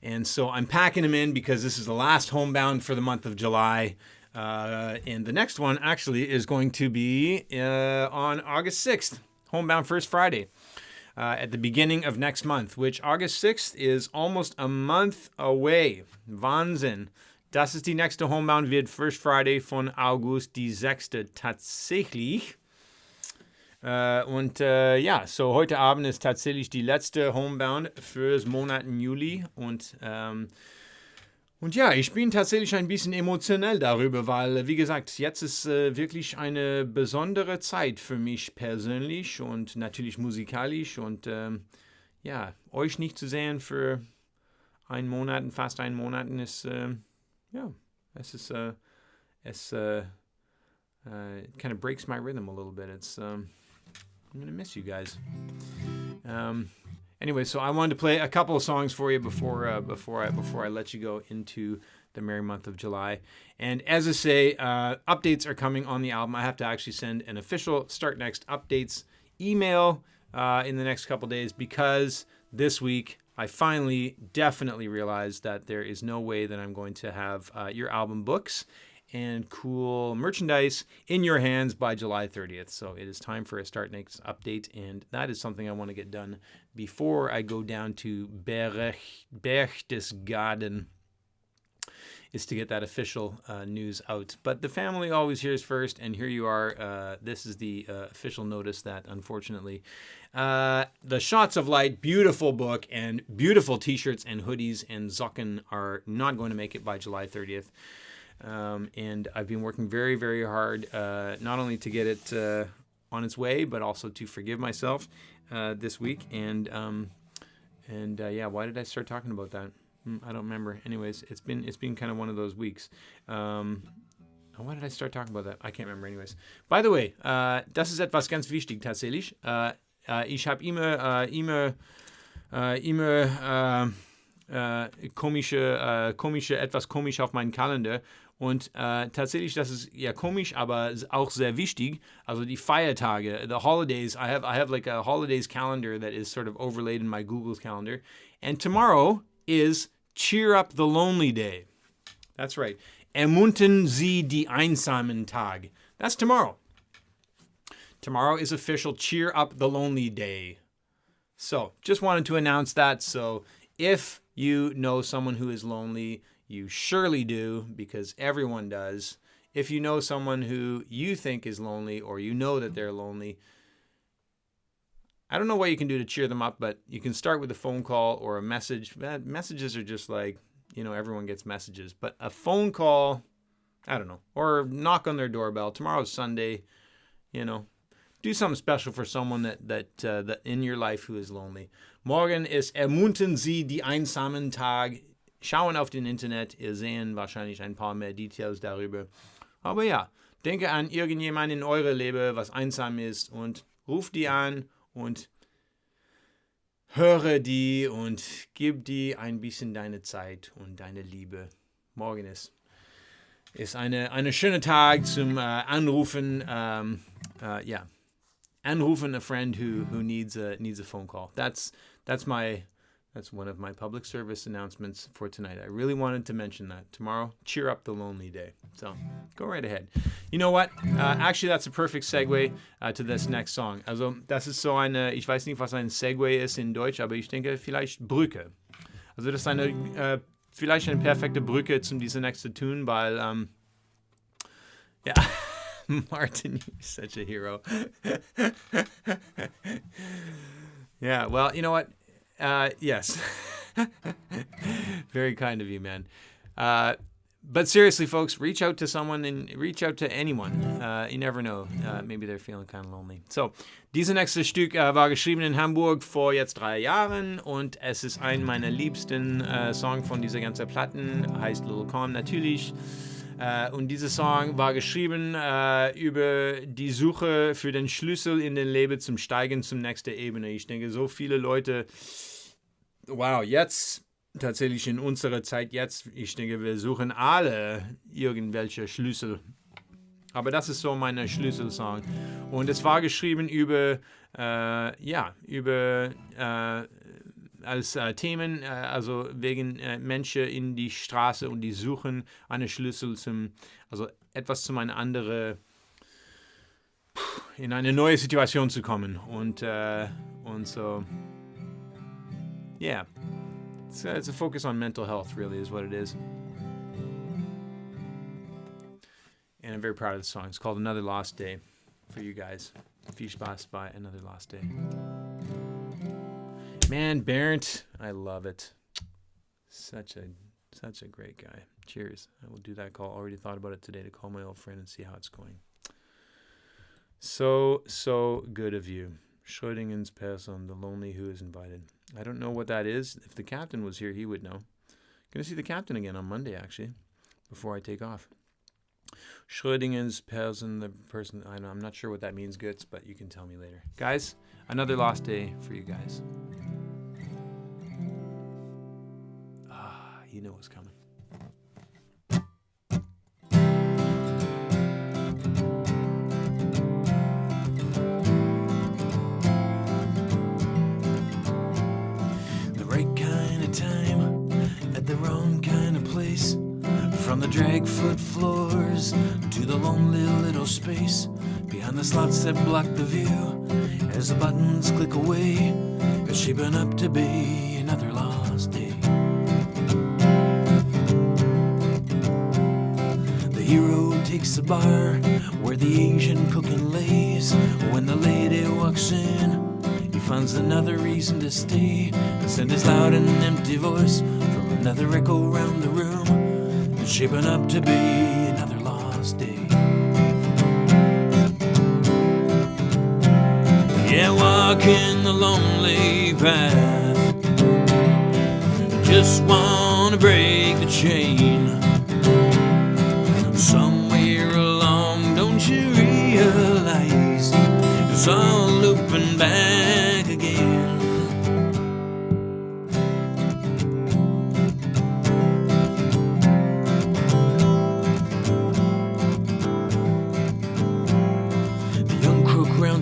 And so I'm packing them in because this is the last Homebound for the month of July. And the next one actually is going to be on August 6th, Homebound First Friday. At the beginning of next month, which August 6th is almost a month away. Wahnsinn. Das ist die nächste Homebound, wird First Friday von August die 6. tatsächlich. So heute Abend ist tatsächlich die letzte Homebound fürs Monat Juli und ja, ich bin tatsächlich ein bisschen emotionell darüber, weil, wie gesagt, jetzt ist wirklich eine besondere Zeit für mich persönlich und natürlich musikalisch und euch nicht zu sehen für fast einen Monat ist, it kind of breaks my rhythm a little bit. I'm going to miss you guys. Anyway, so I wanted to play a couple of songs for you before I let you go into the merry month of July. And as I say, updates are coming on the album. I have to actually send an official Start Next Updates email in the next couple days because this week I finally definitely realized that there is no way that I'm going to have your album books and cool merchandise in your hands by July 30th. So it is time for a Start Next update, and that is something I want to get done before I go down to Berchtesgaden, is to get that official news out. But the family always hears first, and here you are. This is the official notice that, unfortunately, the Shots of Light, beautiful book, and beautiful t-shirts and hoodies and Socken are not going to make it by July 30th. And I've been working very, very hard, not only to get it on its way, but also to forgive myself this week. And why did I start talking about that? I don't remember. Anyways, it's been kind of one of those weeks. Why did I start talking about that? I can't remember. Anyways, by the way, das ist etwas ganz wichtig tatsächlich. Ich habe immer etwas komisch auf meinen Kalender. Und tatsächlich, das ist ja komisch, aber auch sehr wichtig. Also die Feiertage, the holidays. I have like a holidays calendar that is sort of overlaid in my Google's calendar. And tomorrow is Cheer Up the Lonely Day. That's right. Ermuntern Sie die Einsamen Tag. That's tomorrow. Tomorrow is official Cheer Up the Lonely Day. So, just wanted to announce that. So, if you know someone who is lonely, you surely do, because everyone does. If you know someone who you think is lonely, or you know that they're lonely, I don't know what you can do to cheer them up, but you can start with a phone call or a message. Messages are just like, everyone gets messages. But a phone call, I don't know, or knock on their doorbell. Tomorrow's Sunday, do something special for someone that in your life who is lonely. Morgen ist Ermuntern Sie die Einsamen Tag. Schauen auf den Internet, ihr sehen wahrscheinlich ein paar mehr Details darüber. Aber ja, denke an irgendjemanden in eurer Leben, was einsam ist, und ruf die an und höre die und gib die ein bisschen deine Zeit und deine Liebe. Morgen ist ist eine schöne Tag zum Anrufen. Anrufen a friend who needs a phone call. That's one of my public service announcements for tonight. I really wanted to mention that. Tomorrow, cheer up the lonely day. So go right ahead. You know what? Actually, that's a perfect segue to this next song. Also, das ist so ich weiß nicht, was ein Segway ist in Deutsch, aber ich denke vielleicht Brücke. Also das ist vielleicht eine perfekte Brücke zum diese nächste tun, weil, Martin, you're such a hero. Yeah, well, you know what? Yes. Very kind of you, man. But seriously, folks, reach out to someone and reach out to anyone. You never know. Maybe they're feeling kind of lonely. So, dieses nächste Stück war geschrieben in Hamburg vor jetzt 3 Jahren und es ist ein meiner liebsten Songs von dieser ganzen Platten. Heißt Little Calm natürlich. Und dieser Song war geschrieben über die Suche für den Schlüssel in den Leben zum Steigen zum nächsten Ebene. Ich denke, so viele Leute, jetzt tatsächlich in unserer Zeit jetzt, ich denke, wir suchen alle irgendwelche Schlüssel. Aber das ist so mein Schlüsselsong. Und es war geschrieben über als Themen, also wegen Menschen in die Straße und die suchen einen Schlüssel also etwas zum in eine neue Situation zu kommen. Und so, yeah. It's a focus on mental health, really, is what it is. And I'm very proud of the song. It's called Another Lost Day for you guys. Viel Spaß bei Another Lost Day. Man, Während, I love it. Such a great guy. Cheers. I will do that call. Already thought about it today to call my old friend and see how it's going. So good of you. Schrödinger's person, the lonely who is invited. I don't know what that is. If the captain was here, he would know. Going to see the captain again on Monday, actually, before I take off. Schrödinger's person, the person, I know, I'm not sure what that means, Götz, but you can tell me later. Guys, another lost day for you guys. You know what's coming. The right kind of time at the wrong kind of place. From the drag-foot floors to the lonely little space behind the slots that block the view as the buttons click away, it's shaping up to be another lost day. The hero takes the bar where the Asian cooking lays. When the lady walks in, he finds another reason to stay and send his loud and empty voice from another echo round the room. It's shaping up to be another lost day. Yeah, walking the lonely path, just wanna break the chain. Somewhere along, don't you realize it's all looping back again?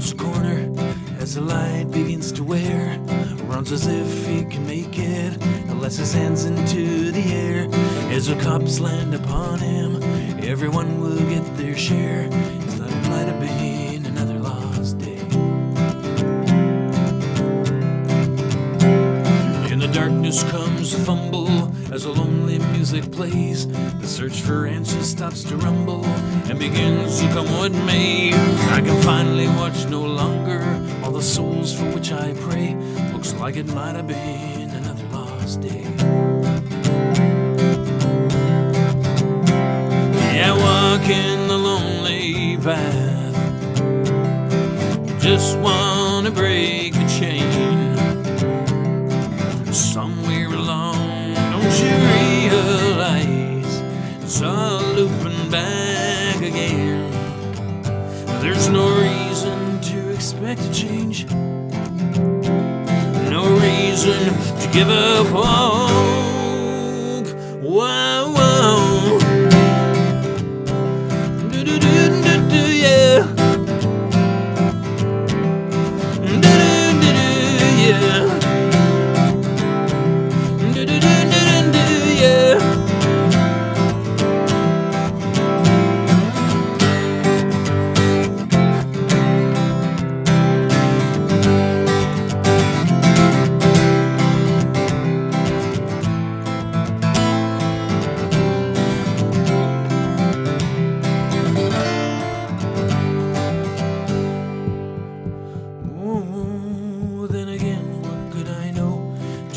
The corner as the light begins to wear, runs as if he can make it, and lets his hands into the air. As the cops land upon him, everyone will get their share. It's not might have been another lost day. In the darkness comes a fumble as the lonely music plays. The search for answers stops to rumble and begins to come what may. I can finally watch no longer all the souls for which I pray. Looks like it might have been another lost day. Yeah, walking the lonely path, just wanna break the chain. Somewhere along, don't you realize it's all looping back again? There's no reason to expect a change, no reason to give up hope. Whoa, whoa.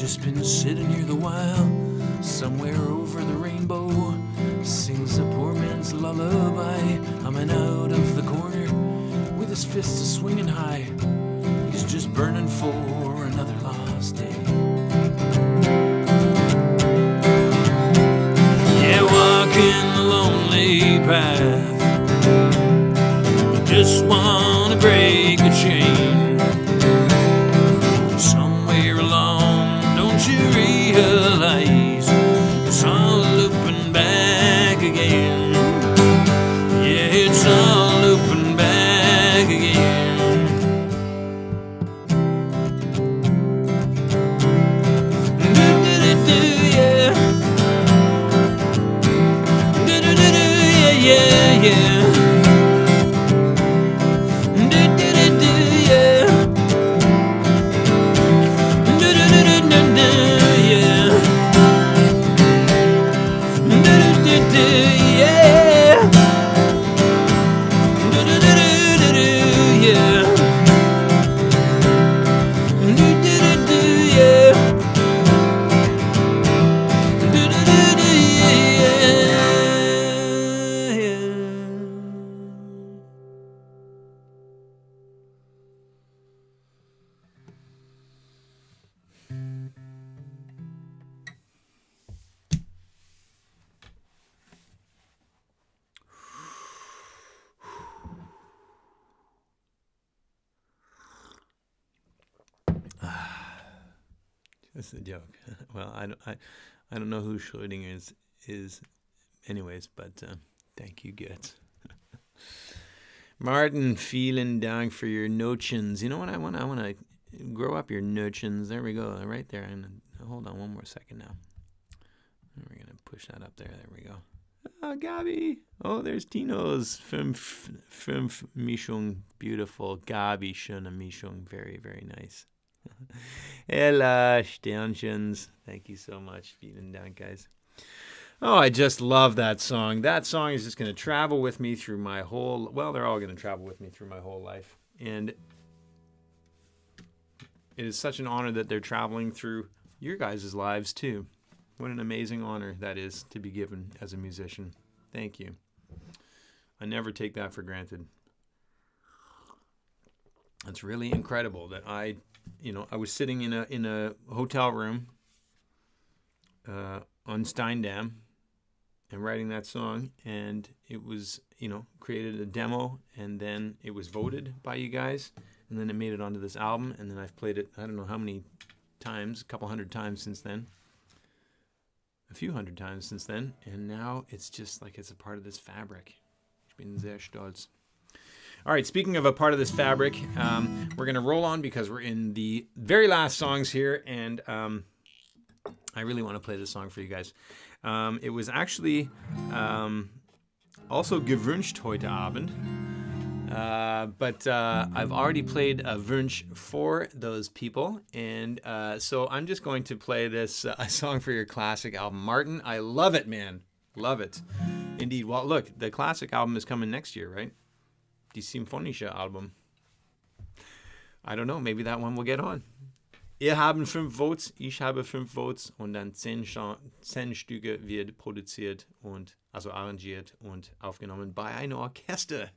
just been sitting here the while, somewhere over the rainbow, sings a poor man's lullaby, humming out of the corner, with his fists swinging high. He's just burning for another lost day. Yeah, walking the lonely path, just wanna break a chain. Somewhere along, don't you realize it's all looping back again? Yeah, it's all looping back again. Do-do-do-do, yeah. Do-do-do-do, yeah, yeah, yeah. That's a joke. Well, I don't know who Schrödinger is anyways, but thank you, Götz. Martin, vielen Dank for your notions. You know what I want? I want to grow up your notions. There we go, right there. And hold on one more second now. We're going to push that up there. There we go. Ah, Gabi. Oh, there's Tino's fünf Mischung. Beautiful. Gabi, schöne Mischung. Very, very nice. Ella, Sternchens. Thank you so much. Vielen Dank, guys. Oh, I just love that song. That song is just going to travel with me through my whole... Well, they're all going to travel with me through my whole life. And it is such an honor that they're traveling through your guys' lives, too. What an amazing honor that is to be given as a musician. Thank you. I never take that for granted. It's really incredible that I was sitting in a hotel room on Steindam and writing that song, and it was, created a demo, and then it was voted by you guys, and then it made it onto this album, and then I've played it, I don't know how many times, a couple hundred times since then, a few hundred times since then, and now it's just like it's a part of this fabric. Ich bin sehr stolz. All right, speaking of a part of this fabric, we're going to roll on because we're in the very last songs here, and I really want to play this song for you guys. It was actually also gewünscht heute Abend, but I've already played a Wunsch for those people, and so I'm just going to play this a song for your classic album. Martin, I love it, man. Love it. Indeed. Well, look, the classic album is coming next year, right? Die Symphonische Album. I don't know, maybe that one will get on. Ihr haben 5 Votes, ich habe 5 Votes und dann 10 Stücke wird produziert und also arrangiert und aufgenommen bei einem Orchester.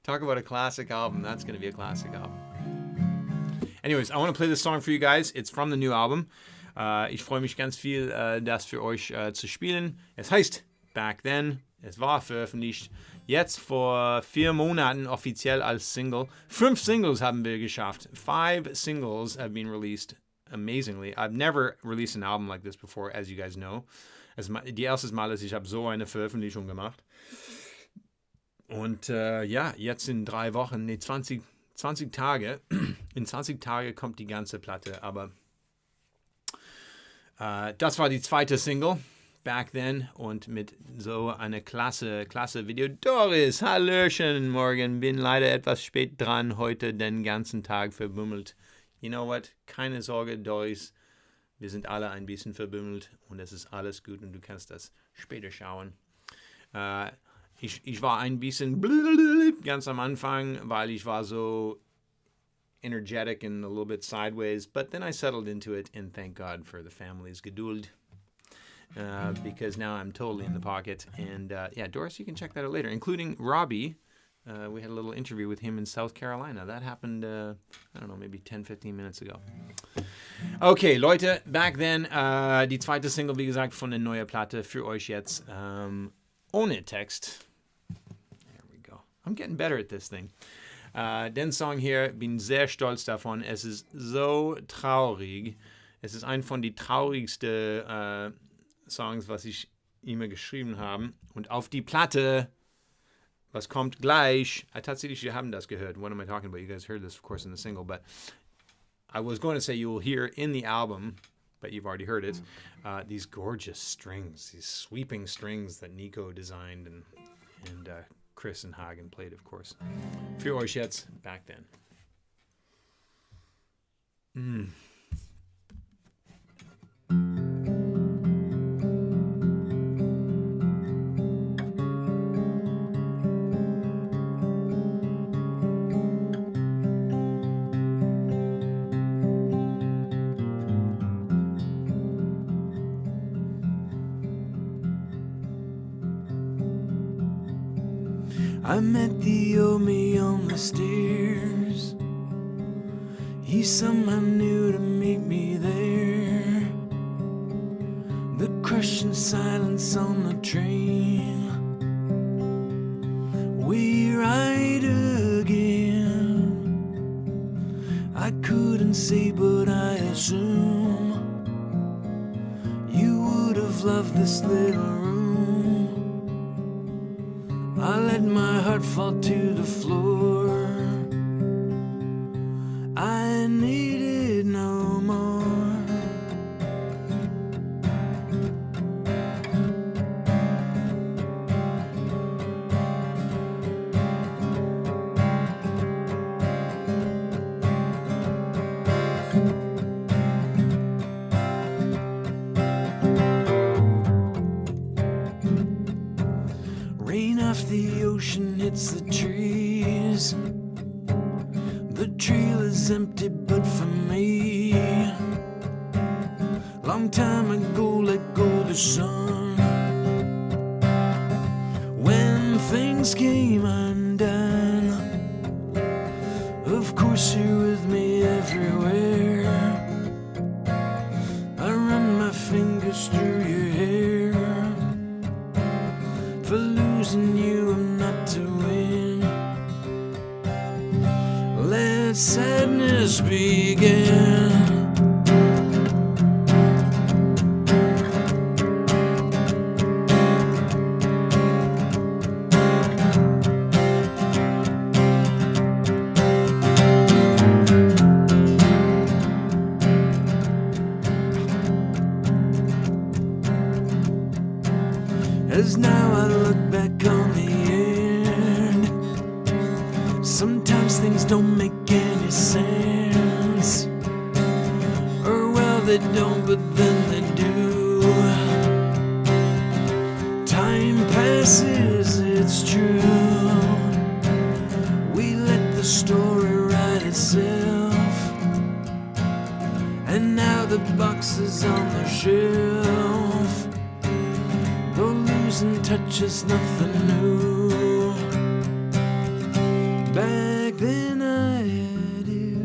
Talk about a classic album. That's going to be a classic album. Anyways, I want to play this song for you guys. It's from the new album. Ich freue mich ganz viel, das für euch zu spielen. Es heißt Back Then. Es war veröffentlicht jetzt vor 4 Monaten offiziell als Single. 5 Singles haben wir geschafft. 5 singles have been released amazingly. I've never released an album like this before, as you guys know. Die erste Mal, dass ich habe so eine Veröffentlichung gemacht. Und jetzt in 3 Wochen, 20 Tage. In 20 Tagen kommt die ganze Platte. Aber das war die zweite Single. Back Then und mit so einer klasse Video. Doris, hallöchen, morgen. Bin leider etwas spät dran, heute den ganzen Tag verbummelt. You know what? Keine Sorge, Doris. Wir sind alle ein bisschen verbummelt und es ist alles gut und du kannst das später schauen. Ich war ein bisschen ganz am Anfang, weil ich war so energetic and a little bit sideways, but then I settled into it, and thank God for the family's geduld, because now I'm totally in the pocket. And yeah, Doris, you can check that out later, including Robbie. We had a little interview with him in South Carolina. That happened, I don't know, maybe 10, 15 minutes ago. Okay, Leute, back then, die zweite Single, wie gesagt, von der neuen Platte für euch jetzt, ohne Text. There we go. I'm getting better at this thing. Den Song hier, bin sehr stolz davon. Es ist so traurig. Es ist ein von den traurigsten Songs, was ich immer geschrieben habe. Und auf die Platte, was kommt gleich, tatsächlich, wir haben das gehört. What am I talking about? You guys heard this, of course, in the single, but I was going to say you will hear in the album, but you've already heard it, these gorgeous strings, these sweeping strings that Nico designed and Chris and Hagen played, of course. Für euch jetzt, back then. I met the old me on the stairs. He somehow knew to meet me there. The crushing silence on the train. We ride again. I couldn't say, but I assume you would have loved this little room. I let my heart fall to the floor. I needed no more. Rain off the ocean hits the trees. The trail is empty but for me. Long time ago let go the sun. When things came undone. Of course you're with me everywhere. I run my fingers through your hair. For losing you, I'm not to win. Let sadness begin. As now I look back on the end, sometimes things don't make any sense. Or well, they don't, but then they do. Time passes, it's true. We let the story write itself. And now the box is on the shelf. Though losing touch is nothing new. Back then I had you.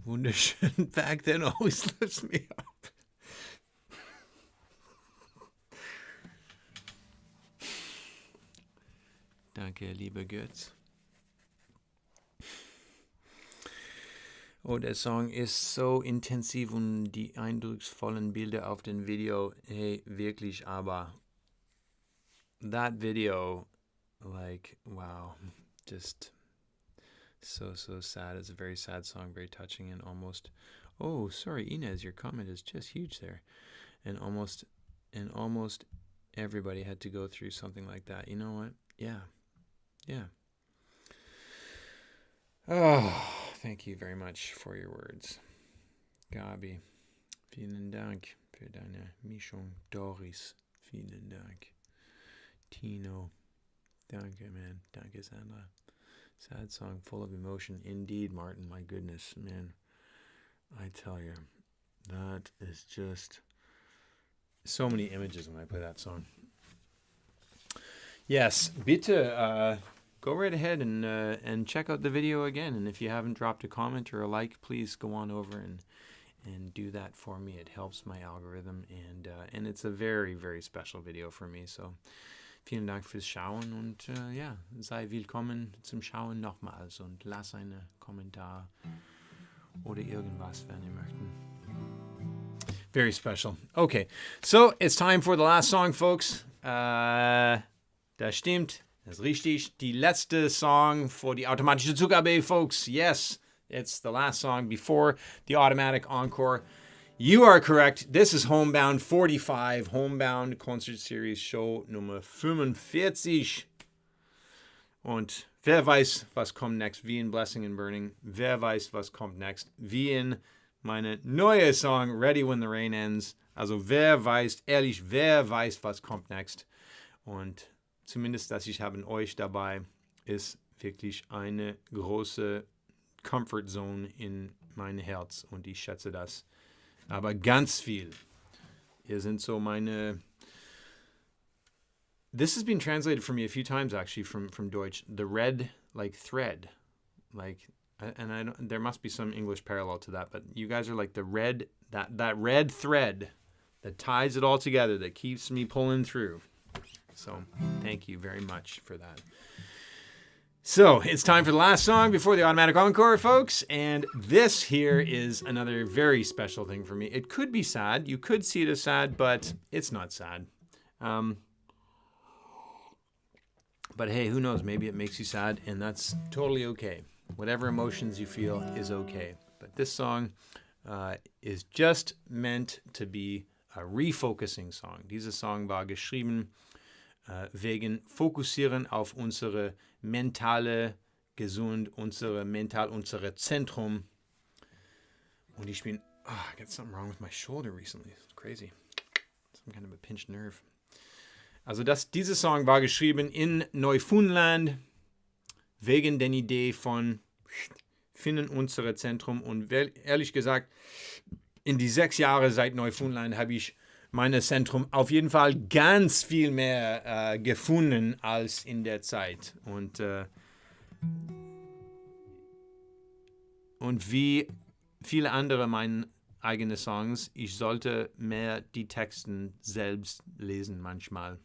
wunderschönen Tag, that always lifts me up. Danke, lieber Götz. Oh, der Song ist so intensiv und die eindrucksvollen Bilder auf dem Video, hey, wirklich, aber that video, like, wow, just so sad. It's a very sad song, very touching, and almost, oh, sorry, Inez, your comment is just huge there. And almost everybody had to go through something like that. You know what? Yeah. Oh, thank you very much for your words. Gabi, vielen Dank für deine Mischung. Doris, vielen Dank. Tino, danke, man. Danke, Sandra. Sad song, full of emotion. Indeed, Martin, my goodness, man. I tell you, that is just so many images when I play that song. Yes, bitte, go right ahead and check out the video again. And if you haven't dropped a comment or a like, please go on over and do that for me. It helps my algorithm, and it's a very, very special video for me. So vielen Dank fürs Schauen und ja, sei willkommen zum Schauen nochmals und lass einen Kommentar oder irgendwas, wenn ihr möchten. Very special. Okay, so it's time for the last song, folks. Das stimmt, das ist richtig. Die letzte Song for the automatische Zugabe, folks. Yes, it's the last song before the automatic encore. You are correct. This is Homebound 45, Homebound Concert Series, Show Nummer 45. Und wer weiß, was kommt next? Wie in Blessing and Burning. Wer weiß, was kommt next? Wie in meine neue Song, Ready When the Rain Ends. Also wer weiß, ehrlich, wer weiß, was kommt next? Und zumindest, dass ich habe euch dabei, ist wirklich eine große Comfort Zone in mein Herz. Und ich schätze das. Aber ganz viel. Hier sind so meine... This has been translated for me a few times, actually, from Deutsch. The red, like, thread. Like, and I don't, there must be some English parallel to that, but you guys are like the red, that red thread that ties it all together, that keeps me pulling through. So, thank you very much for that. So, it's time for the last song before the automatic encore, folks. And this here is another very special thing for me. It could be sad. You could see it as sad, but it's not sad. But hey, who knows? Maybe it makes you sad, and that's totally okay. Whatever emotions you feel is okay. But this song is just meant to be a refocusing song. Dieser Song war geschrieben wegen Fokussieren auf unsere mentale Gesund, unsere Zentrum. Und ich bin, I got something wrong with my shoulder recently. It's crazy. Some kind of a pinched nerve. Also dieser Song war geschrieben in Neufundland wegen der Idee von finden unser Zentrum. Und ehrlich gesagt, in die 6 Jahre seit Neufundland habe ich mein Zentrum auf jeden Fall ganz viel mehr gefunden als in der Zeit. Und wie viele andere meine eigenen Songs, ich sollte mehr die Texte selbst lesen manchmal.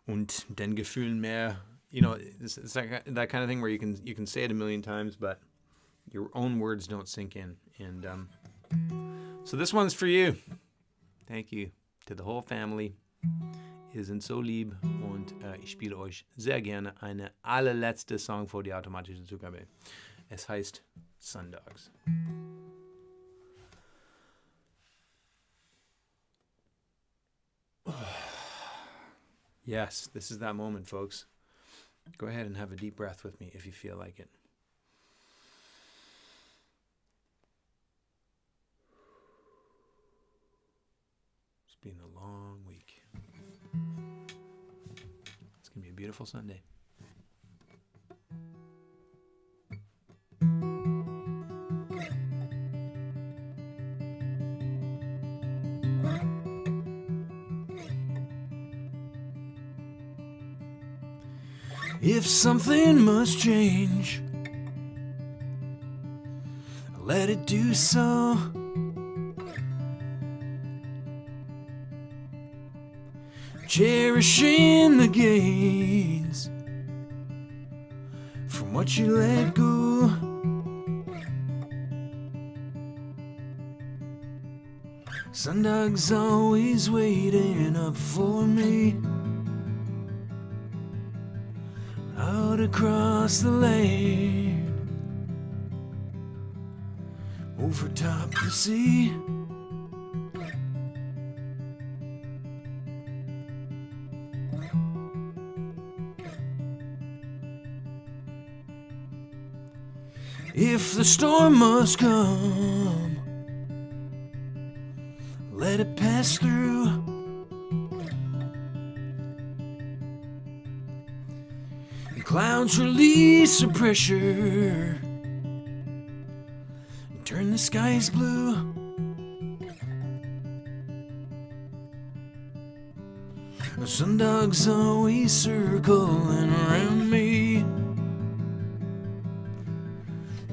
Und den Gefühlen mehr, you know, it's that kind of thing where you can say it a million times, but your own words don't sink in. And so this one's for you. Thank you to the whole family. Ihr seid so lieb und ich spiele euch sehr gerne eine allerletzte Song vor die automatische Zugabe. Es heißt Sundogs. Yes, this is that moment, folks. Go ahead and have a deep breath with me if you feel like it. It's been a long week. It's going to be a beautiful Sunday. If something must change, let it do so. Cherishing the gains from what you let go. Sundog's always waiting up for me out across the lane, over top the sea. If the storm must come, let it pass through. And clouds release the pressure and turn the skies blue. The sundogs always circling around me,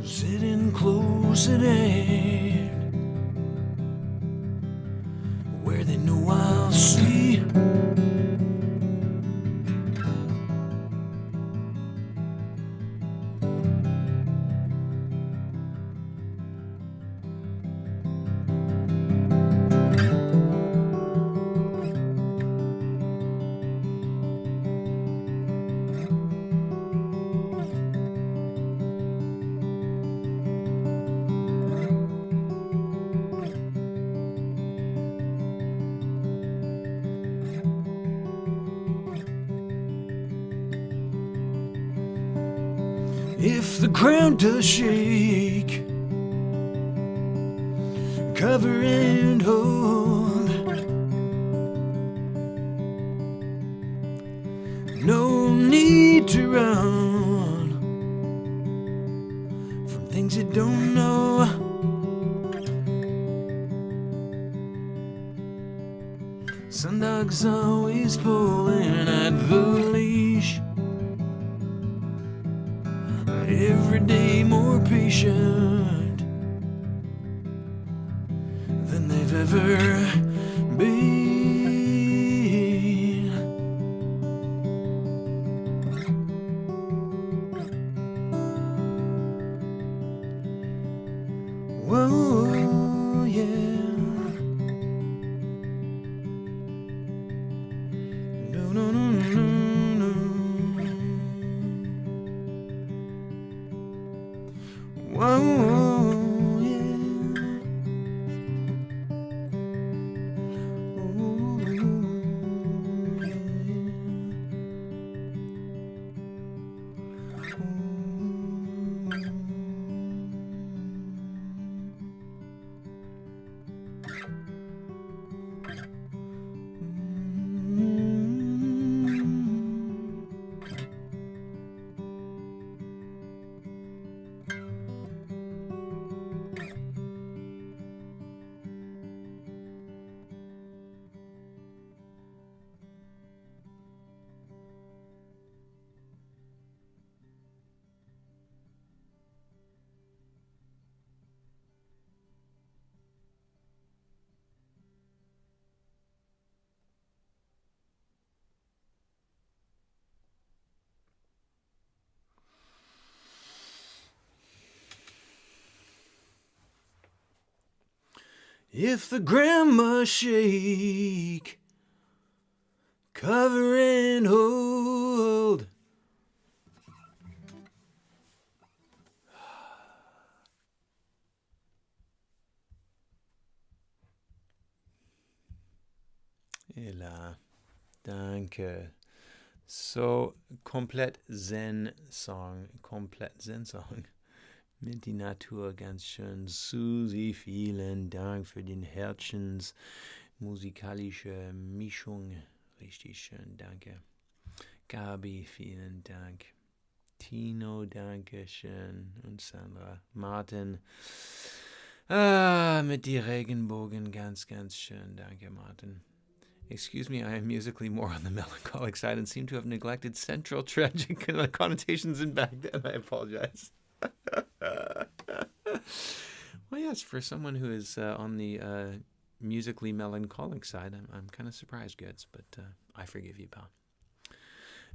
sitting close at hand, where they know I'll see. If the ground does shake, cover and hold. No need to run from things you don't know. Sundog's always pulling at the leash, every day more patient than they've ever been. Whoa, yeah. No, no, no, no, no. Whoa, yeah. If the ground must shake, cover and hold. Ella, danke. So, komplett Zen-Song, mit die Natur ganz schön. Susi, vielen Dank für den Herzens musikalische Mischung. Richtig schön, danke. Gabi, vielen Dank. Tino, danke schön. Und Sandra. Martin. Mit die Regenbogen, ganz, ganz schön. Danke, Martin. Excuse me, I am musically more on the melancholic side and seem to have neglected central tragic connotations in back then. I apologize. Well, yes, for someone who is on the musically melancholic side, I'm kind of surprised, Götz, but I forgive you, pal.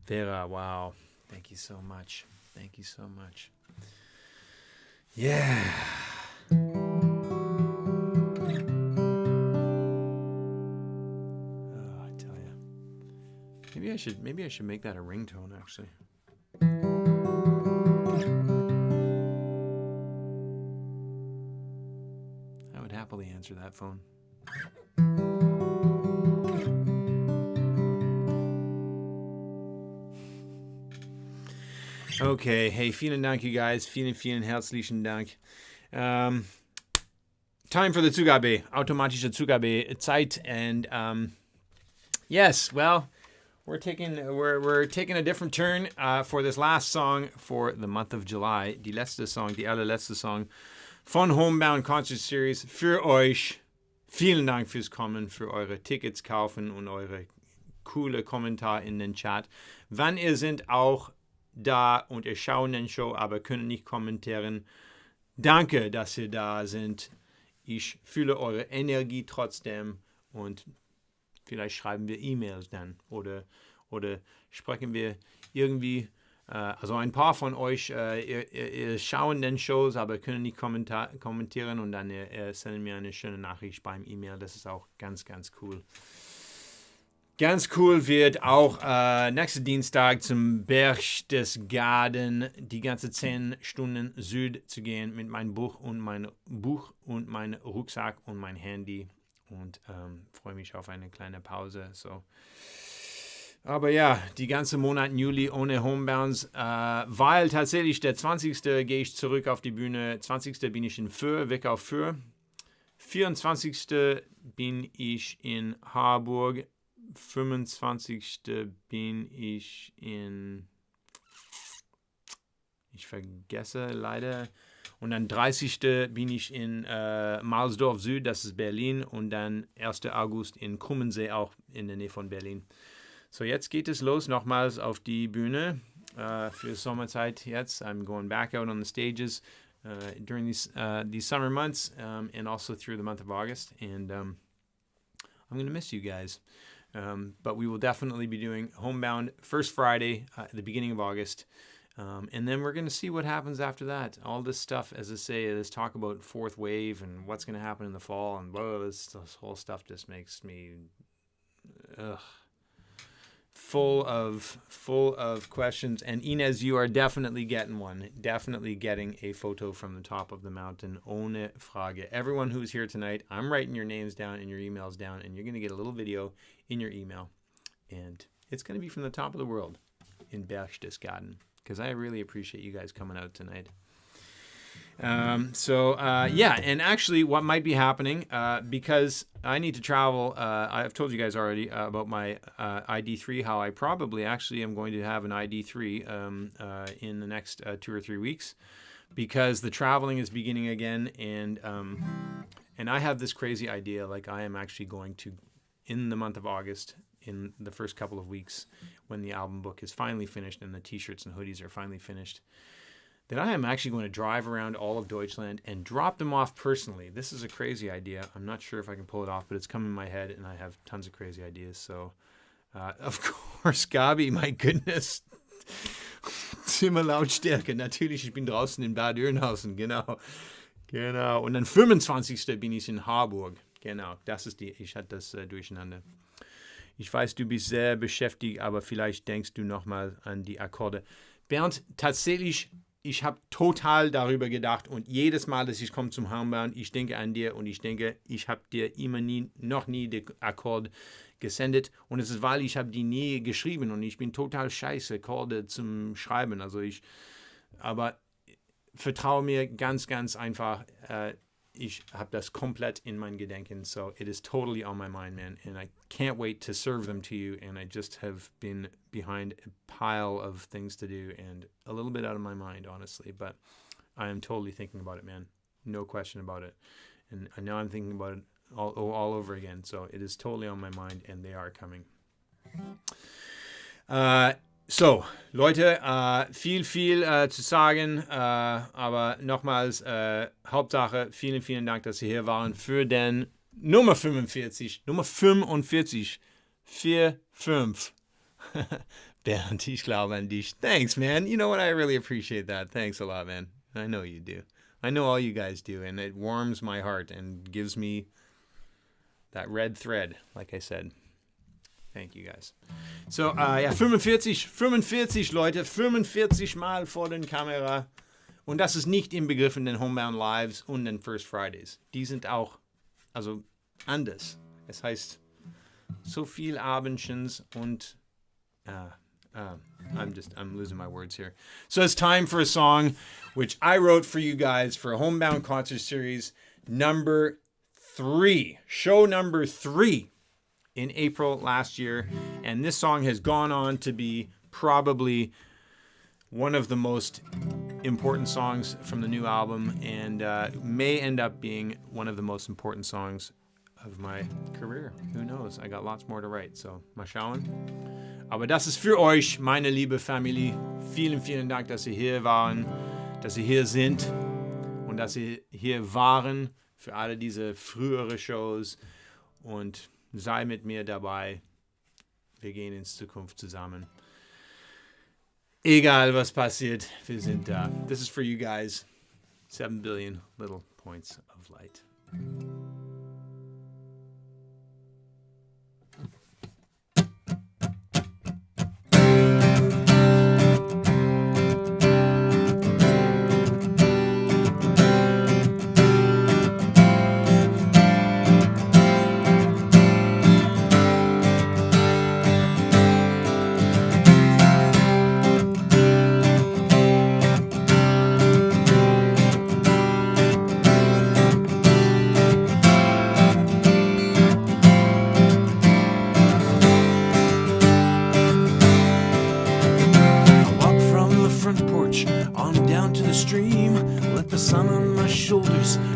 Vera, wow. Thank you so much. Thank you so much. Yeah. Oh, I tell you. Maybe I should make that a ringtone, actually. I would happily answer that phone. Okay, hey, vielen Dank, you guys. Vielen herzlichen Dank. Time for the Zugabe, automatische Zugabe Zeit, and yes, well, we're taking a different turn for this last song for the month of July. Die allerletzte Song von Homebound Concert Series für euch. Vielen Dank fürs Kommen, für eure Tickets kaufen und eure coole Kommentar in den Chat. Wann ihr sind auch da und ihr schauen den Show, aber können nicht kommentieren. Danke, dass ihr da sind. Ich fühle eure Energie trotzdem und vielleicht schreiben wir E-Mails dann oder sprechen wir irgendwie. Also ein paar von euch ihr schauen den Shows, aber können nicht kommentieren und dann senden mir eine schöne Nachricht beim E-Mail. Das ist auch ganz, ganz cool. Ganz cool wird auch nächsten Dienstag zum Berchtesgaden die ganze 10 Stunden Süd zu gehen mit meinem Buch und mein Rucksack und mein Handy und freue mich auf eine kleine Pause. So. Aber ja, die ganze Monat Juli ohne Homebounds, weil tatsächlich der 20. gehe ich zurück auf die Bühne, 20. bin ich in Föhr, weg auf Föhr, 24. bin ich in Harburg, 25. bin ich ich vergesse leider, und dann 30. bin ich in Marsdorf Süd, das ist Berlin, und dann 1. August in Krummensee, auch in der Nähe von Berlin. So, jetzt geht es los, nochmals auf die Bühne für Sommerzeit jetzt. I'm going back out on the stages during these summer months and also through the month of August, and I'm going to miss you guys. But we will definitely be doing Homebound first Friday at the beginning of August. And then we're going to see what happens after that. All this stuff, as I say, this talk about fourth wave and what's going to happen in the fall and blah, this whole stuff just makes me full of questions. And Inez, you are definitely getting one. Definitely getting a photo from the top of the mountain. Ohne Frage. Everyone who's here tonight, I'm writing your names down and your emails down, and you're going to get a little video in your email. And it's going to be from the top of the world in Berchtesgaden, because I really appreciate you guys coming out tonight. Yeah, and actually what might be happening, because I need to travel, I've told you guys already about my ID3, how I probably actually am going to have an ID3 in the next 2 or 3 weeks, because the traveling is beginning again, and I have this crazy idea, like I am actually going to, in the month of August, in the first couple of weeks, when the album book is finally finished and the t-shirts and hoodies are finally finished, that I am actually going to drive around all of Deutschland and drop them off personally. This is a crazy idea. I'm not sure if I can pull it off, but it's come in my head, and I have tons of crazy ideas. So, of course, Gabi, my goodness. Zimmerlautstärke. Natürlich, ich bin draußen in Bad Oeynhausen. Genau. Und dann 25. bin ich in Harburg. Genau, das ist ich hatte das durcheinander. Ich weiß, du bist sehr beschäftigt, aber vielleicht denkst du nochmal an die Akkorde. Bernd, tatsächlich, ich habe total darüber gedacht, und jedes Mal, dass ich komme zum Homebound, ich denke an dir, und ich denke, ich habe dir noch nie den Akkord gesendet, und es ist, weil ich habe die nie geschrieben, und ich bin total scheiße, Akkorde zum Schreiben, aber vertraue mir ganz, ganz einfach, ich habe das komplett in mein Gedenken, so it is totally on my mind, man, and I can't wait to serve them to you, and I just have been behind a pile of things to do and a little bit out of my mind, honestly, but I am totally thinking about it, man, no question about it, and now I'm thinking about it all over again, so it is totally on my mind, and they are coming. So, Leute, viel zu sagen, aber nochmals, Hauptsache, vielen Dank, dass Sie hier waren für den Nummer 45, 4-5. Bernd, ich glaube an dich. Thanks, man. You know what? I really appreciate that. Thanks a lot, man. I know you do. I know all you guys do, and it warms my heart and gives me that red thread, like I said. Thank you, guys. So, 45 Leute, 45 Mal vor den Kamera. Und das ist nicht inbegriffen den Homebound Lives und den First Fridays. Die sind auch, also, anders. Es heißt, so viel Abendchens und, I'm losing my words here. So it's time for a song which I wrote for you guys for a Homebound Concert Series number 3. Show number 3. In April last year, and this song has gone on to be probably one of the most important songs from the new album, and may end up being one of the most important songs of my career. Who knows? I got lots more to write, so mal schauen. Aber das ist für euch, meine liebe Familie. Vielen Dank, dass Sie hier waren, dass Sie hier sind und dass Sie hier waren für alle diese frühere Shows, und sei mit mir dabei. Wir gehen in Zukunft zusammen. Egal was passiert, wir sind da. This is for you guys. 7 billion little points of light.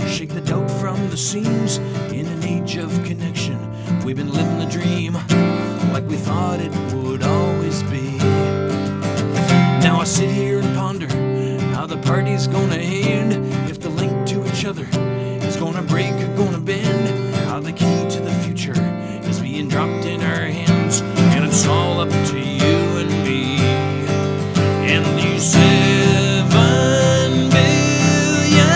Shake the doubt from the seams. In an age of connection, we've been living the dream like we thought it would always be. Now I sit here and ponder how the party's gonna end, if the link to each other is gonna break or gonna bend, how the key to the future is being dropped in our hands, and it's all up to you and me. And these 7 billion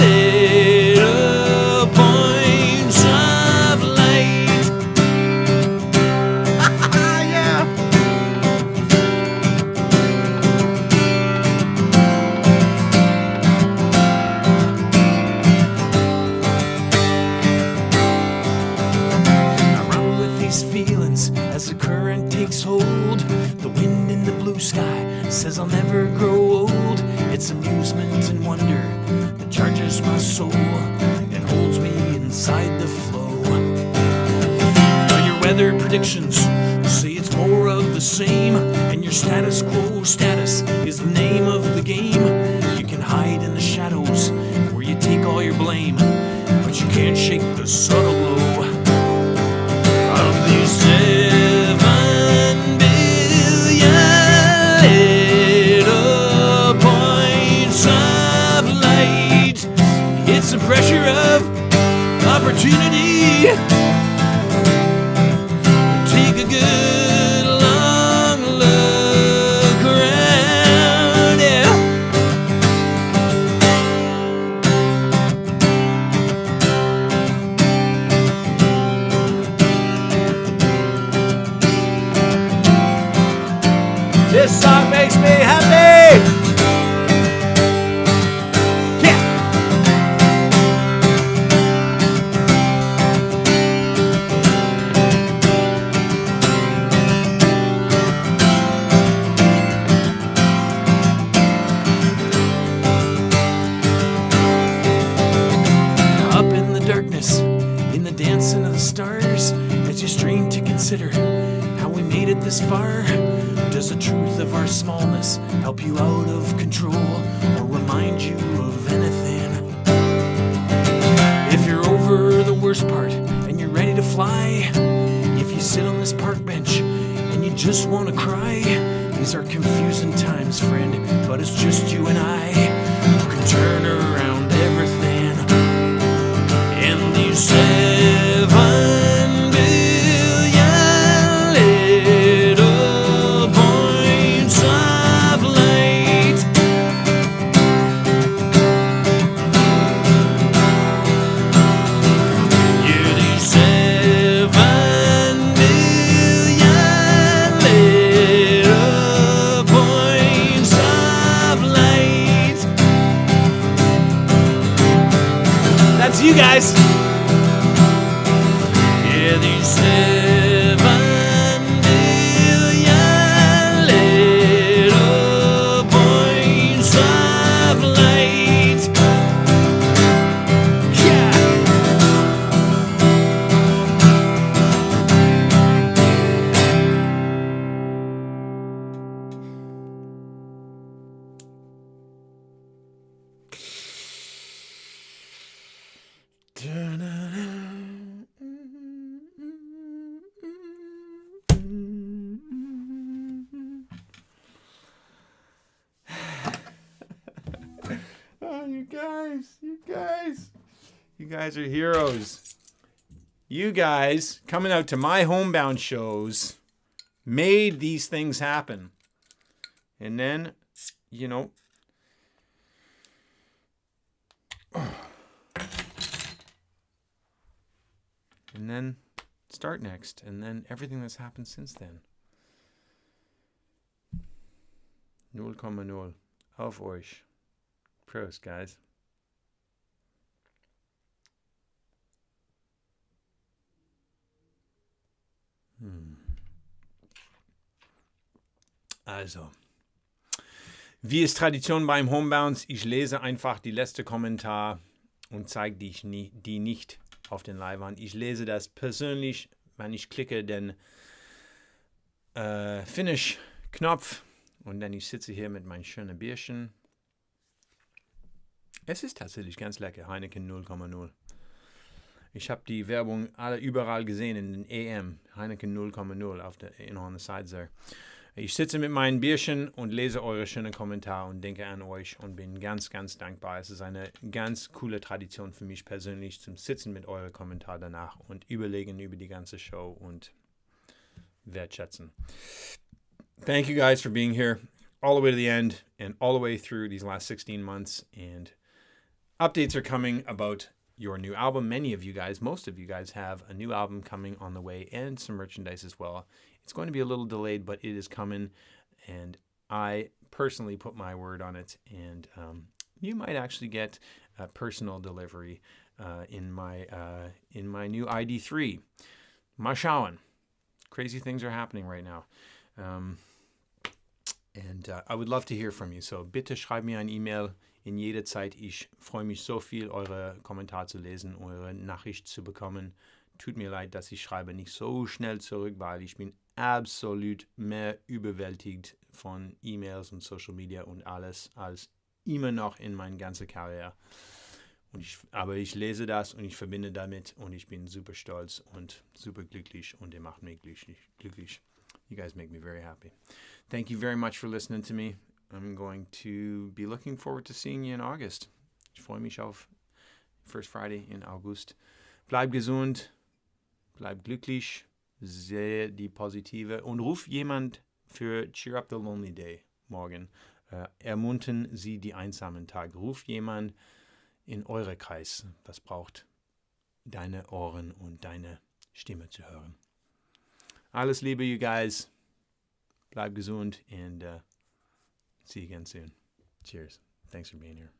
little points of light. Yeah. I run with these feelings as the current takes hold. The wind in the blue sky says I'll never grow old. It's amusement and wonder that charges my soul and holds me inside the flow. Now your weather predictions say it's more of the same, and your status quo status is the name of the game. You can hide in the shadows where you take all your blame, but you can't shake the subtle glow of these 7 billion little points of light. It's the pressure of opportunity. Take a good long look around, yeah. This song makes me happy. Yeah. Up in the darkness, in the dancing of the stars, as you strain to consider how we made it this far, does the truth of our smallness help you out of control or remind you of anything? If you're over the worst part and you're ready to fly, if you sit on this park bench and you just want to cry, These are confusing times, friend, but it's just you and I who can turn around everything in these 7 billion little points of light. Yeah, these 7 billion little points of light. That's you guys. Yeah, these 7 billion little points of light. Yeah. Oh, you guys are heroes. You guys coming out to my homebound shows made these things happen. And then, you know, and then start next, and then everything that's happened since then. 0,0 auf euch. Prost, guys. Also, wie ist Tradition beim Homebounds? Ich lese einfach die letzte Kommentar und zeige die nicht auf den Leinwand. Ich lese das persönlich, wenn ich klicke den Finish-Knopf und dann ich sitze hier mit meinem schönen Bierchen. Es ist tatsächlich ganz lecker, Heineken 0,0. Ich habe die Werbung überall gesehen in den EM, Heineken 0,0 auf der on the side there. Ich sitze mit meinem Bierchen und lese eure schönen Kommentare und denke an euch und bin ganz, ganz dankbar. Es ist eine ganz coole Tradition für mich persönlich, zum Sitzen mit euren Kommentaren danach und überlegen über die ganze Show und wertschätzen. Thank you guys for being here all the way to the end and all the way through these last 16 months. And updates are coming about your new album. Many of you guys, most of you guys have a new album coming on the way and some merchandise as well. It's going to be a little delayed, but it is coming, and I personally put my word on it, and you might actually get a personal delivery in my new ID3. Mal schauen. Crazy things are happening right now. And I would love to hear from you. So bitte schreib mir eine E-Mail in jeder Zeit. Ich freue mich so viel, eure Kommentare zu lesen, eure Nachricht zu bekommen. Tut mir leid, dass ich schreibe nicht so schnell zurück, weil ich bin absolut mehr überwältigt von E-Mails und Social Media und alles als immer noch in meiner ganzen Karriere. Aber ich lese das und ich verbinde damit und ich bin super stolz und super glücklich und ihr macht mich glücklich. You guys make me very happy. Thank you very much for listening to me. I'm going to be looking forward to seeing you in August. Ich freue mich auf First Friday in August. Bleib gesund, bleib glücklich, sehe die Positive und ruf jemand für Cheer Up the Lonely Day morgen. Ermuntern Sie die einsamen Tag. Ruf jemand in eure Kreis, das braucht deine Ohren und deine Stimme zu hören. Alles Liebe, you guys. Bleib gesund and see you again soon. Cheers. Thanks for being here.